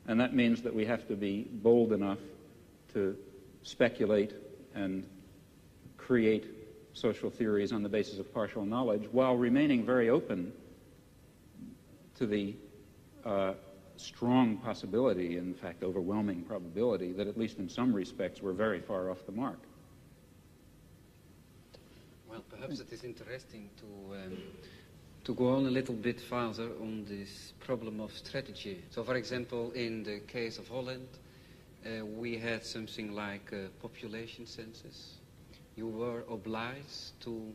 And that means that we have to be bold enough to speculate and create social theories on the basis of partial knowledge while remaining very open to the strong possibility, in fact overwhelming probability, that at least in some respects we're very far off the mark. Well, perhaps it is interesting to go on a little bit further on this problem of strategy. So, for example, in the case of Holland, we had something like a population census. You were obliged to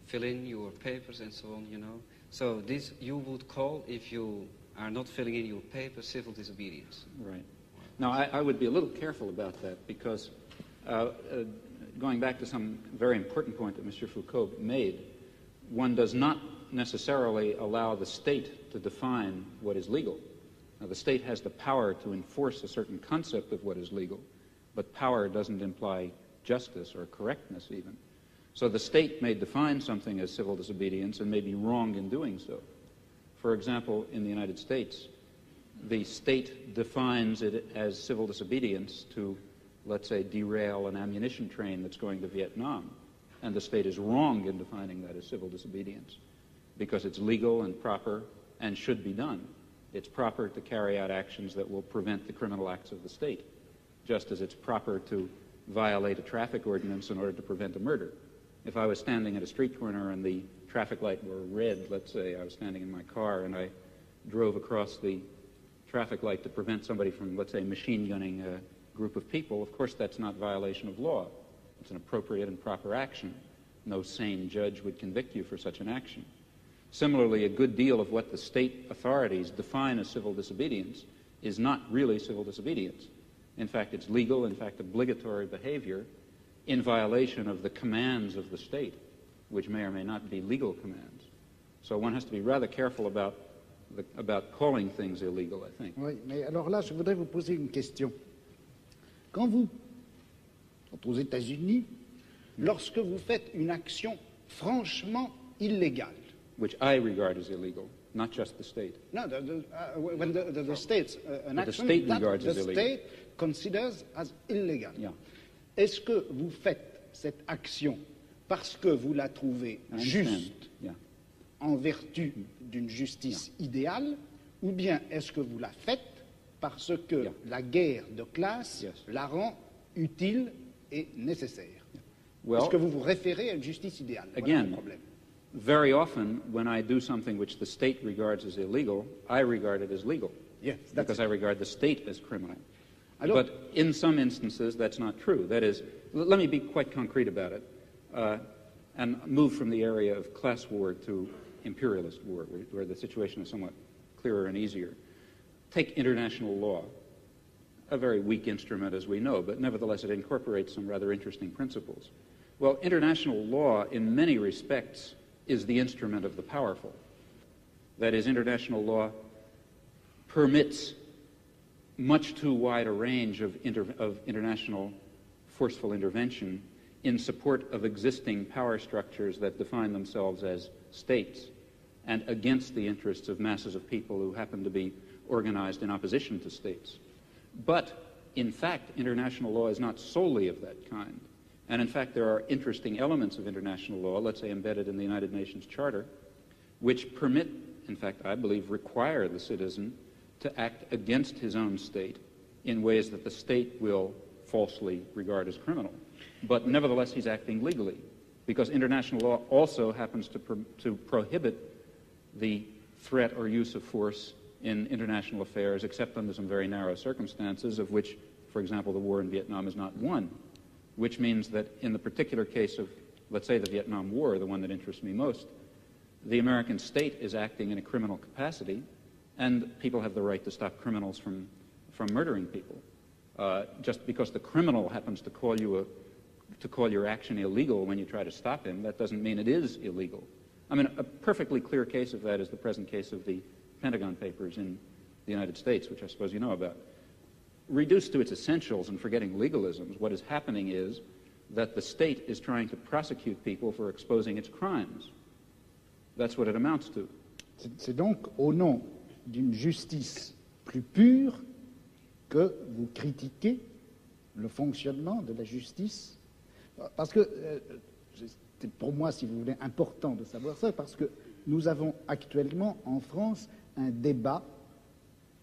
fill in your papers and so on, you know. So this you would call, if you are not filling in your papers, civil disobedience. Right. Now, I would be a little careful about that because Going back to some very important point that Mr. Foucault made, one does not necessarily allow the state to define what is legal. Now, the state has the power to enforce a certain concept of what is legal, but power doesn't imply justice or correctness even. So the state may define something as civil disobedience and may be wrong in doing so. For example, in the United States, the state defines it as civil disobedience to, let's say, derail an ammunition train that's going to Vietnam. And the state is wrong in defining that as civil disobedience because it's legal and proper and should be done. It's proper to carry out actions that will prevent the criminal acts of the state, just as it's proper to violate a traffic ordinance in order to prevent a murder. If I was standing at a street corner and the traffic light were red, let's say I was standing in my car and I drove across the traffic light to prevent somebody from, let's say, machine gunning a group of people, of course that's not violation of law. It's an appropriate and proper action. No sane judge would convict you for such an action. Similarly, a good deal of what the state authorities define as civil disobedience is not really civil disobedience. In fact, it's legal, in fact, obligatory behavior in violation of the commands of the state, which may or may not be legal commands. So one has to be rather careful about calling things illegal, I think. Oui, mais alors là, je voudrais vous poser une question. Quand aux États-Unis, lorsque vous faites une action franchement illégale, which I regard as illegal, not just the state. No, when the state's an But action the state that regards the as illegal. state considers as illegal. Yeah. Est-ce que vous faites cette action parce que vous la trouvez I understand. juste Yeah. en vertu d'une justice idéale, ou bien est-ce que vous la faites parce que Yeah. la guerre de classe Yes. la rend utile et nécessaire? Well, Est-ce que vous vous référez à une justice idéale? Voilà again, le problème. very often when I do something which the state regards as illegal, I regard it as legal. Yes, that's because I regard the state as criminal. Alors- But in some instances, that's not true. That is, let me be quite concrete about it and move from the area of class war to imperialist war, where the situation is somewhat clearer and easier. Take international law, a very weak instrument as we know, but nevertheless it incorporates some rather interesting principles. Well, international law in many respects is the instrument of the powerful. That is, international law permits much too wide a range of international forceful intervention in support of existing power structures that define themselves as states and against the interests of masses of people who happen to be organized in opposition to states. But, in fact, international law is not solely of that kind. And, in fact, there are interesting elements of international law, let's say embedded in the United Nations Charter, which permit, in fact, I believe, require the citizen to act against his own state in ways that the state will falsely regard as criminal. But nevertheless, he's acting legally, because international law also happens to prohibit the threat or use of force in international affairs, except under some very narrow circumstances, of which, for example, the war in Vietnam is not one, which means that in the particular case of, let's say, the Vietnam War, the one that interests me most, the American state is acting in a criminal capacity, and people have the right to stop criminals from murdering people. Just because the criminal happens to call your action illegal when you try to stop him, that doesn't mean it is illegal. I mean, a perfectly clear case of that is the present case of the Pentagon Papers in the United States, which I suppose you know about. Reduced to its essentials and forgetting legalisms, what is happening is that the state is trying to prosecute people for exposing its crimes. That's what it amounts to. C'est donc au nom d'une justice plus pure que vous critiquez le fonctionnement de la justice. Parce que, c'est pour moi, si vous voulez, important de savoir ça, parce que nous avons actuellement en France un débat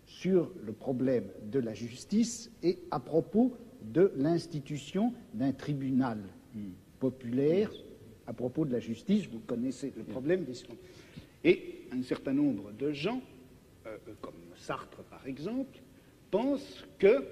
sur le problème de la justice et à propos de l'institution d'un tribunal populaire à propos de la justice. Vous connaissez le problème. Et un certain nombre de gens, comme Sartre par exemple, pensent que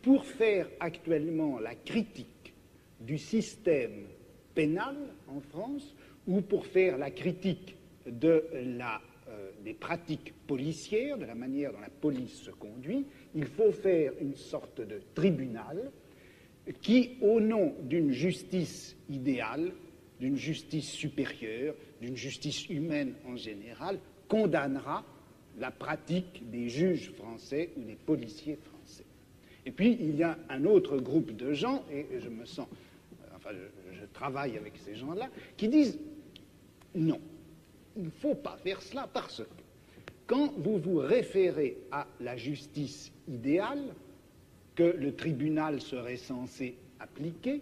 pour faire actuellement la critique du système pénal en France, ou pour faire la critique des pratiques policières, de la manière dont la police se conduit, il faut faire une sorte de tribunal qui, au nom d'une justice idéale, d'une justice supérieure, d'une justice humaine en général, condamnera la pratique des juges français ou des policiers français. Et puis, il y a un autre groupe de gens, et je me sens, je travaille avec ces gens-là, qui disent non, il ne faut pas faire cela parce que quand vous vous référez à la justice idéale que le tribunal serait censé appliquer,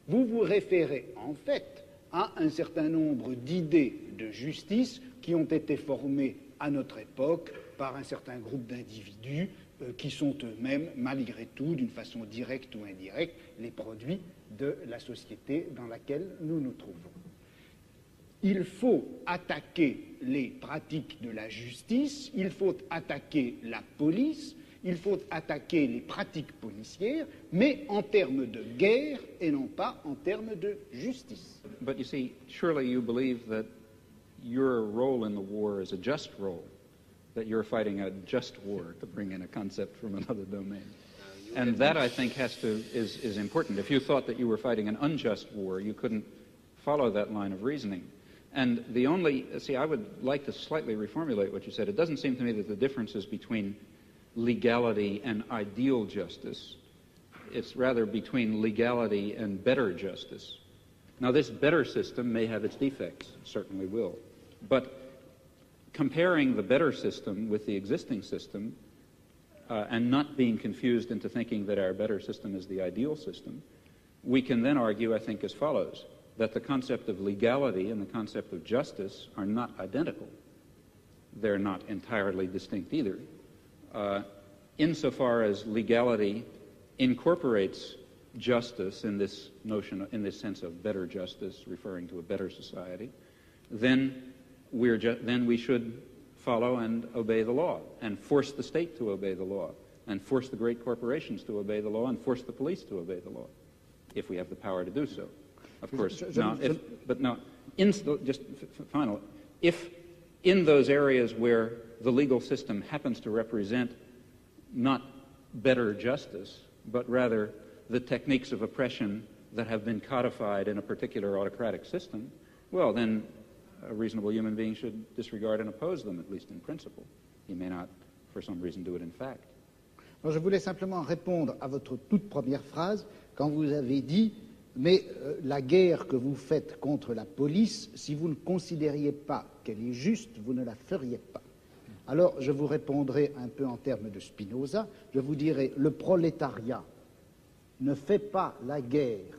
vous vous référez en fait à un certain nombre d'idées de justice qui ont été formées à notre époque par un certain groupe d'individus qui sont eux-mêmes, malgré tout, d'une façon directe ou indirecte, les produits de la société dans laquelle nous nous trouvons. Il faut attaquer les pratiques de la justice, il faut attaquer la police, il faut attaquer les pratiques policières, mais en termes de guerre et non pas en termes de justice. But you see, surely you believe that your role in the war is a just role, that you're fighting a just war, to bring in a concept from another domain. And that, I think, is important. If you thought that you were fighting an unjust war, you couldn't follow that line of reasoning. And I would like to slightly reformulate what you said. It doesn't seem to me that the difference is between legality and ideal justice. It's rather between legality and better justice. Now, this better system may have its defects, it certainly will. But comparing the better system with the existing system and not being confused into thinking that our better system is the ideal system, we can then argue, I think, as follows, that the concept of legality and the concept of justice are not identical. They're not entirely distinct either. Insofar as legality incorporates justice in this notion, in this sense of better justice, referring to a better society, then we should follow and obey the law, and force the state to obey the law, and force the great corporations to obey the law, and force the police to obey the law, if we have the power to do so. Of course, if in those areas where the legal system happens to represent not better justice, but rather the techniques of oppression that have been codified in a particular autocratic system, well, then a reasonable human being should disregard and oppose them, at least in principle. He may not, for some reason, do it in fact. Alors, je voulais simplement répondre à votre toute première phrase, quand vous avez dit « Mais la guerre que vous faites contre la police, si vous ne considériez pas qu'elle est juste, vous ne la feriez pas. » Alors, je vous répondrai un peu en termes de Spinoza. Je vous dirai, le prolétariat ne fait pas la guerre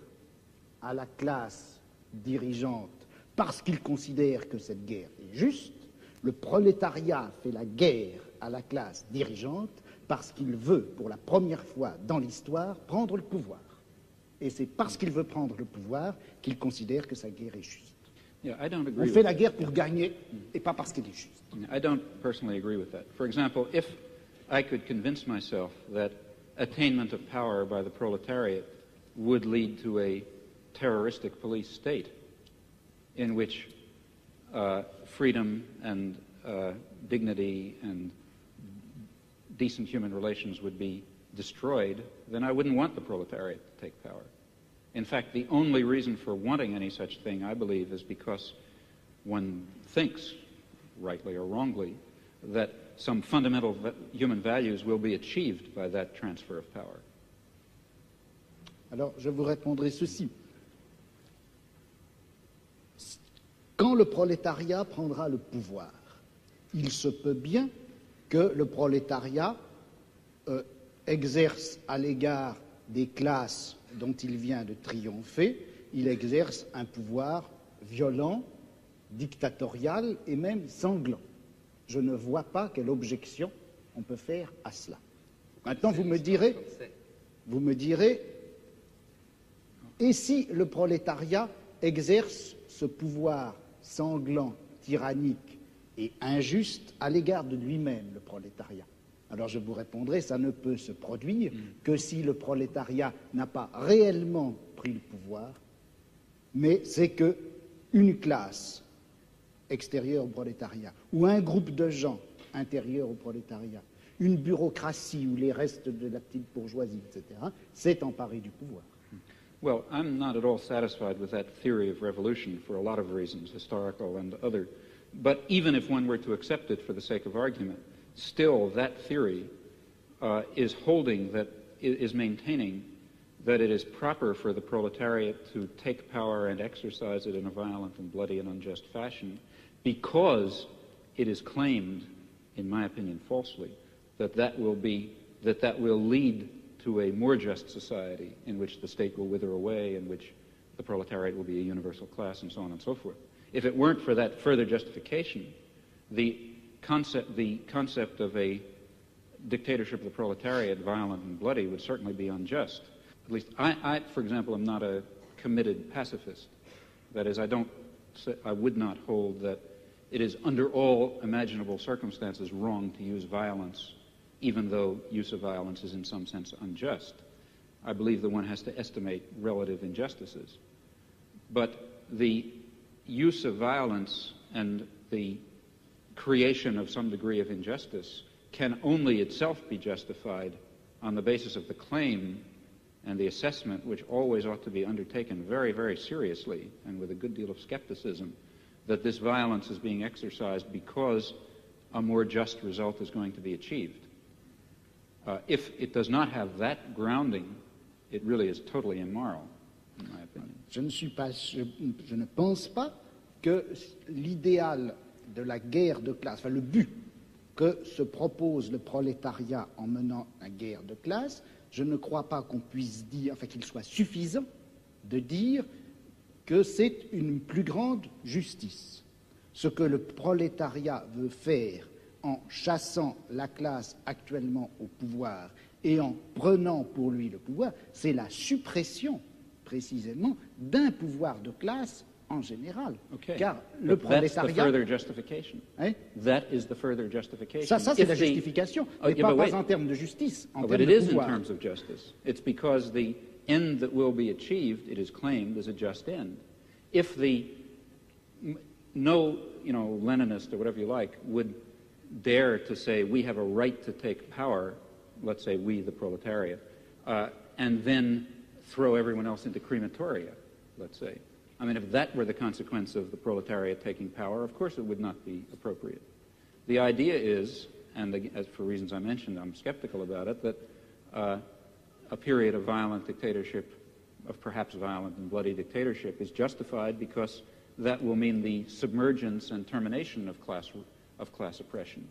à la classe dirigeante parce qu'il considère que cette guerre est juste. Le prolétariat fait la guerre à la classe dirigeante parce qu'il veut, pour la première fois dans l'histoire, prendre le pouvoir. Et c'est parce qu'il veut prendre le pouvoir qu'il considère que sa guerre est juste. Yeah, I don't agree On fait la guerre pour gagner et pas parce qu'elle est juste. I don't personally agree with that. For example, if I could convince myself that attainment of power by the proletariat would lead to a terroristic police state in which freedom and dignity and decent human relations would be destroyed, then I wouldn't want the proletariat to take power. In fact, the only reason for wanting any such thing, I believe, is because one thinks, rightly or wrongly, that some fundamental human values will be achieved by that transfer of power. Alors, je vous répondrai ceci. Quand le prolétariat prendra le pouvoir, il se peut bien que le prolétariat exerce à l'égard des classes dont il vient de triompher, il exerce un pouvoir violent, dictatorial et même sanglant. Je ne vois pas quelle objection on peut faire à cela. Maintenant, vous me direz, et si le prolétariat exerce ce pouvoir sanglant, tyrannique et injuste à l'égard de lui-même, le prolétariat? Alors je vous répondrai, ça ne peut se produire que si le prolétariat n'a pas réellement pris le pouvoir, mais c'est qu'une classe extérieure au prolétariat, ou un groupe de gens intérieurs au prolétariat, une bureaucratie ou les restes de la petite bourgeoisie, etc., s'est emparé du pouvoir. Well, I'm not at all satisfied with that theory of revolution for a lot of reasons, historical and other. But even if one were to accept it for the sake of argument, still that theory is maintaining that it is proper for the proletariat to take power and exercise it in a violent and bloody and unjust fashion, because it is claimed, in my opinion falsely, that will lead to a more just society in which the state will wither away, in which the proletariat will be a universal class, and so on and so forth. If it weren't for that further justification, the concept of a dictatorship of the proletariat, violent and bloody, would certainly be unjust. At least I, for example, am not a committed pacifist. That is, I would not hold that it is under all imaginable circumstances wrong to use violence, even though use of violence is in some sense unjust. I believe that one has to estimate relative injustices. But the use of violence and the creation of some degree of injustice can only itself be justified on the basis of the claim and the assessment, which always ought to be undertaken very, very seriously and with a good deal of skepticism, that this violence is being exercised because a more just result is going to be achieved. If it does not have that grounding, it really is totally immoral, in my opinion. Je ne pense pas que l'idéal de la guerre de classe, enfin le but que se propose le prolétariat en menant la guerre de classe, je ne crois pas qu'on puisse dire, enfin qu'il soit suffisant de dire que c'est une plus grande justice. Ce que le prolétariat veut faire en chassant la classe actuellement au pouvoir et en prenant pour lui le pouvoir, c'est la suppression, précisément, d'un pouvoir de classe en général. Okay. Car le prolétariat... That's the further justification. Hein? That is the further justification. Ça c'est la justification, mais pas en termes de justice, en termes de pouvoir. But it is in terms of justice. It's because the end that will be achieved, it is claimed, is a just end. If no Leninist or whatever you like would dare to say we have a right to take power, let's say we, the proletariat, and then throw everyone else into crematoria, let's say. I mean, if that were the consequence of the proletariat taking power, of course it would not be appropriate. The idea is, and as for reasons I mentioned, I'm skeptical about it, that a period of violent dictatorship, of perhaps violent and bloody dictatorship, is justified because that will mean the submergence and termination of class oppression,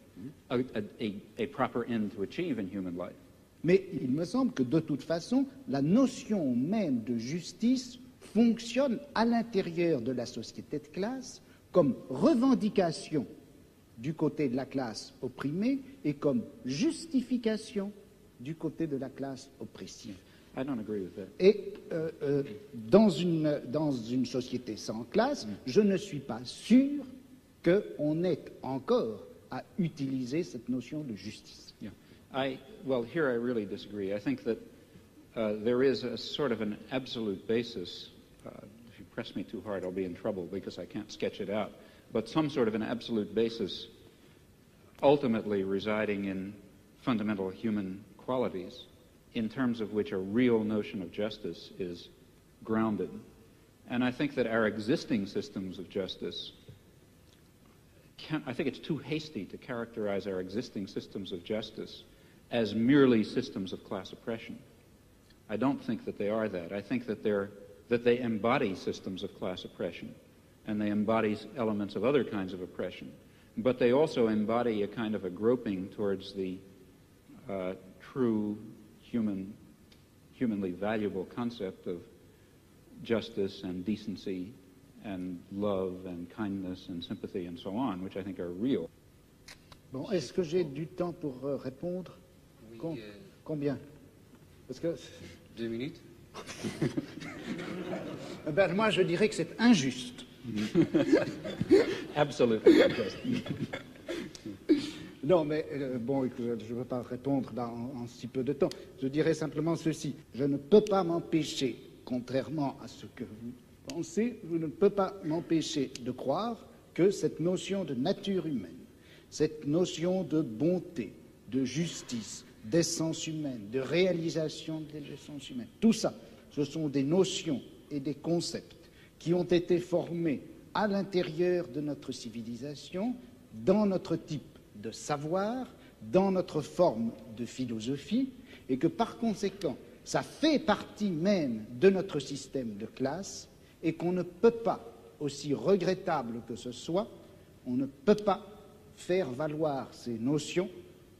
a proper end to achieve in human life. Mais il me semble que de toute façon, la notion même de justice fonctionne à l'intérieur de la société de classe comme revendication du côté de la classe opprimée et comme justification du côté de la classe oppressive. I don't agree with that. Et dans une société sans classe, je ne suis pas sûr qu'on ait encore à utiliser cette notion de justice. Yeah. Well, here I really disagree. I think that there is a sort of an absolute basis. If you press me too hard, I'll be in trouble because I can't sketch it out. But some sort of an absolute basis ultimately residing in fundamental human qualities in terms of which a real notion of justice is grounded. And I think that our existing systems of justice I think it's too hasty to characterize our existing systems of justice as merely systems of class oppression. I don't think that they are that. I think that they embody systems of class oppression, and they embody elements of other kinds of oppression. But they also embody a kind of a groping towards the true humanly valuable concept of justice and decency and love and kindness and sympathy and so on, which I think are real. Bon, est-ce que j'ai du temps pour répondre? Oui, Combien? Parce que 2 minutes. Ben, moi, je dirais que c'est injuste. Absolutely unjust. Non, mais bon, je ne veux pas répondre en si peu de temps. Je dirais simplement ceci. Je ne peux pas m'empêcher, contrairement à ce que vous pensez, je ne peux pas m'empêcher de croire que cette notion de nature humaine, cette notion de bonté, de justice, d'essence humaine, de réalisation de l'essence humaine, tout ça Ce sont des notions et des concepts qui ont été formés à l'intérieur de notre civilisation, dans notre type de savoir, dans notre forme de philosophie, et que par conséquent, ça fait partie même de notre système de classe, et qu'on ne peut pas, aussi regrettable que ce soit, on ne peut pas faire valoir ces notions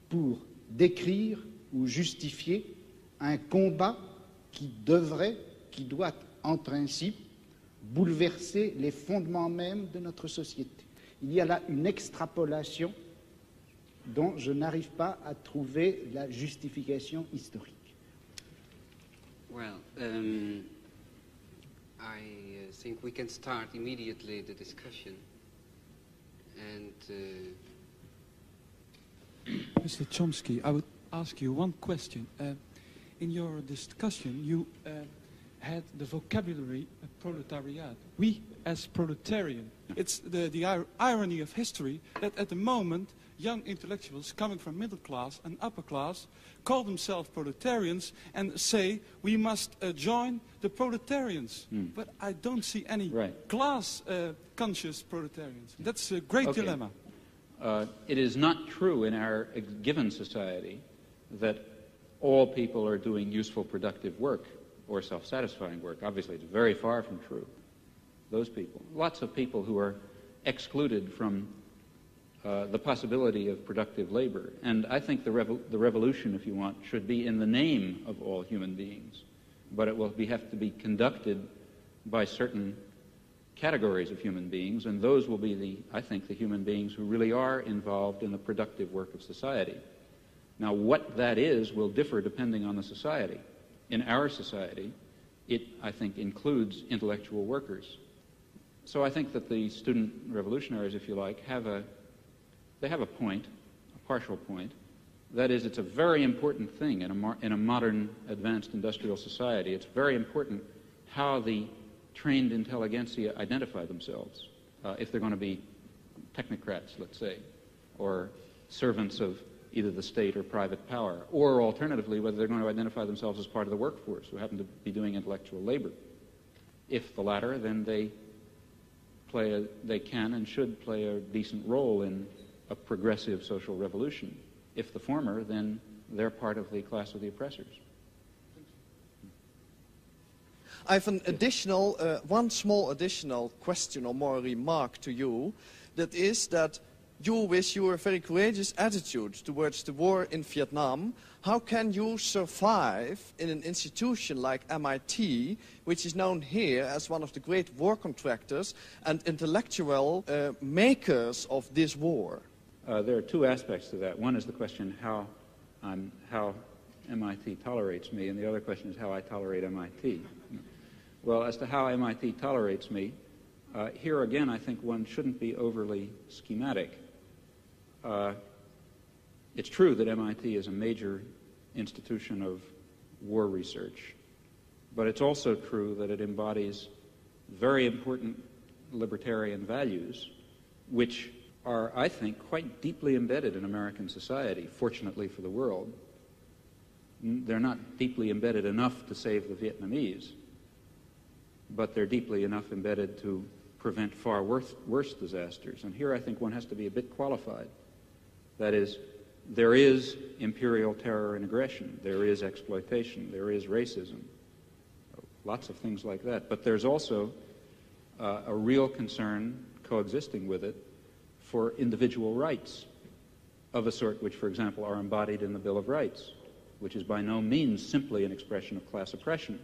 pour décrire ou justifier un combat qui doit en principe bouleverser les fondements mêmes de notre société. Il y a là une extrapolation dont je n'arrive pas à trouver la justification historique. Well, I think we can start immediately the discussion. And Mr. Chomsky, I would ask you one question. In your discussion, you had the vocabulary proletariat. We, as proletarian, it's the irony of history that at the moment, young intellectuals coming from middle class and upper class call themselves proletarians and say we must join the proletarians. But I don't see any class-conscious proletarians. That's a great dilemma. It is not true in our given society that all people are doing useful, productive work or self-satisfying work. Obviously, it's very far from true. Those people. Lots of people who are excluded from the possibility of productive labor. And I think the revolution, if you want, should be in the name of all human beings. But it will have to be conducted by certain categories of human beings, and those will be, I think, the human beings who really are involved in the productive work of society. Now, what that is will differ depending on the society. In our society, it, I think, includes intellectual workers. So I think that the student revolutionaries, if you like, have a point, a partial point. That is, it's a very important thing in a modern, advanced industrial society. It's very important how the trained intelligentsia identify themselves, if they're going to be technocrats, let's say, or servants of either the state or private power, or alternatively, whether they're going to identify themselves as part of the workforce who happen to be doing intellectual labor. If the latter, then they can and should play a decent role in a progressive social revolution. If the former, then they're part of the class of the oppressors. I have an additional, one small additional question or more remark to you. That is that you, with your very courageous attitude towards the war in Vietnam, how can you survive in an institution like MIT, which is known here as one of the great war contractors and intellectual makers of this war? There are two aspects to that. One is the question how MIT tolerates me, and the other question is how I tolerate MIT. Well, as to how MIT tolerates me, here again I think one shouldn't be overly schematic. It's true that MIT is a major institution of war research, but it's also true that it embodies very important libertarian values, which are, I think, quite deeply embedded in American society, fortunately for the world. They're not deeply embedded enough to save the Vietnamese, but they're deeply enough embedded to prevent far worse disasters. And here I think one has to be a bit qualified. That is, there is imperial terror and aggression, there is exploitation, there is racism, lots of things like that. But there's also a real concern coexisting with it for individual rights of a sort which, for example, are embodied in the Bill of Rights, which is by no means simply an expression of class oppression.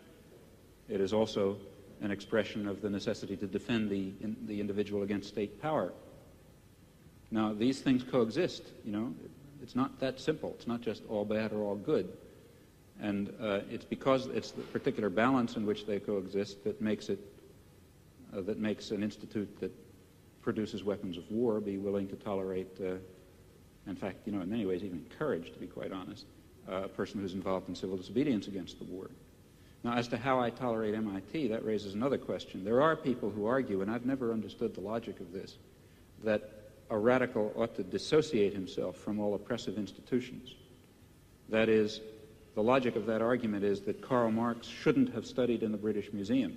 It is also an expression of the necessity to defend the individual against state power. Now, these things coexist, you know. It's not that simple. It's not just all bad or all good. And it's because it's the particular balance in which they coexist that makes it, that makes an institute that produces weapons of war be willing to tolerate, in fact, you know, in many ways even encourage, to be quite honest, a person who's involved in civil disobedience against the war. Now, as to how I tolerate MIT, that raises another question. There are people who argue, and I've never understood the logic of this, that a radical ought to dissociate himself from all oppressive institutions. That is, the logic of that argument is that Karl Marx shouldn't have studied in the British Museum,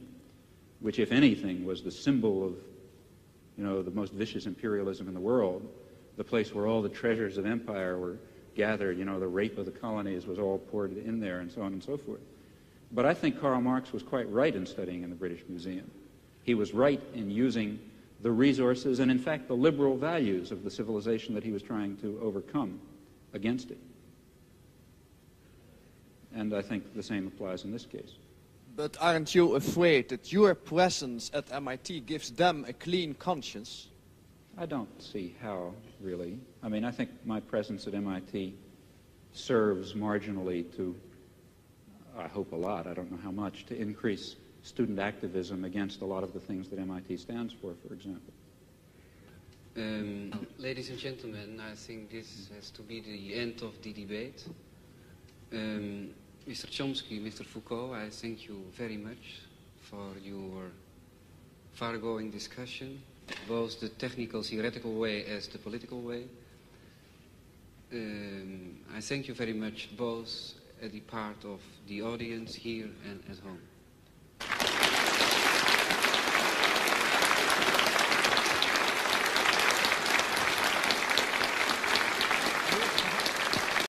which, if anything, was the symbol of, the most vicious imperialism in the world, the place where all the treasures of empire were gathered, the rape of the colonies was all poured in there, and so on and so forth. But I think Karl Marx was quite right in studying in the British Museum. He was right in using the resources and, in fact, the liberal values of the civilization that he was trying to overcome against it. And I think the same applies in this case. But aren't you afraid that your presence at MIT gives them a clean conscience? I don't see how, really. I mean, I think my presence at MIT serves marginally to, I hope a lot, I don't know how much, to increase student activism against a lot of the things that MIT stands for example. Ladies and gentlemen, I think this has to be the end of the debate. Mr. Chomsky, Mr. Foucault, I thank you very much for your far-going discussion, both the technical, theoretical way as the political way. I thank you very much both at the part of the audience here and at home.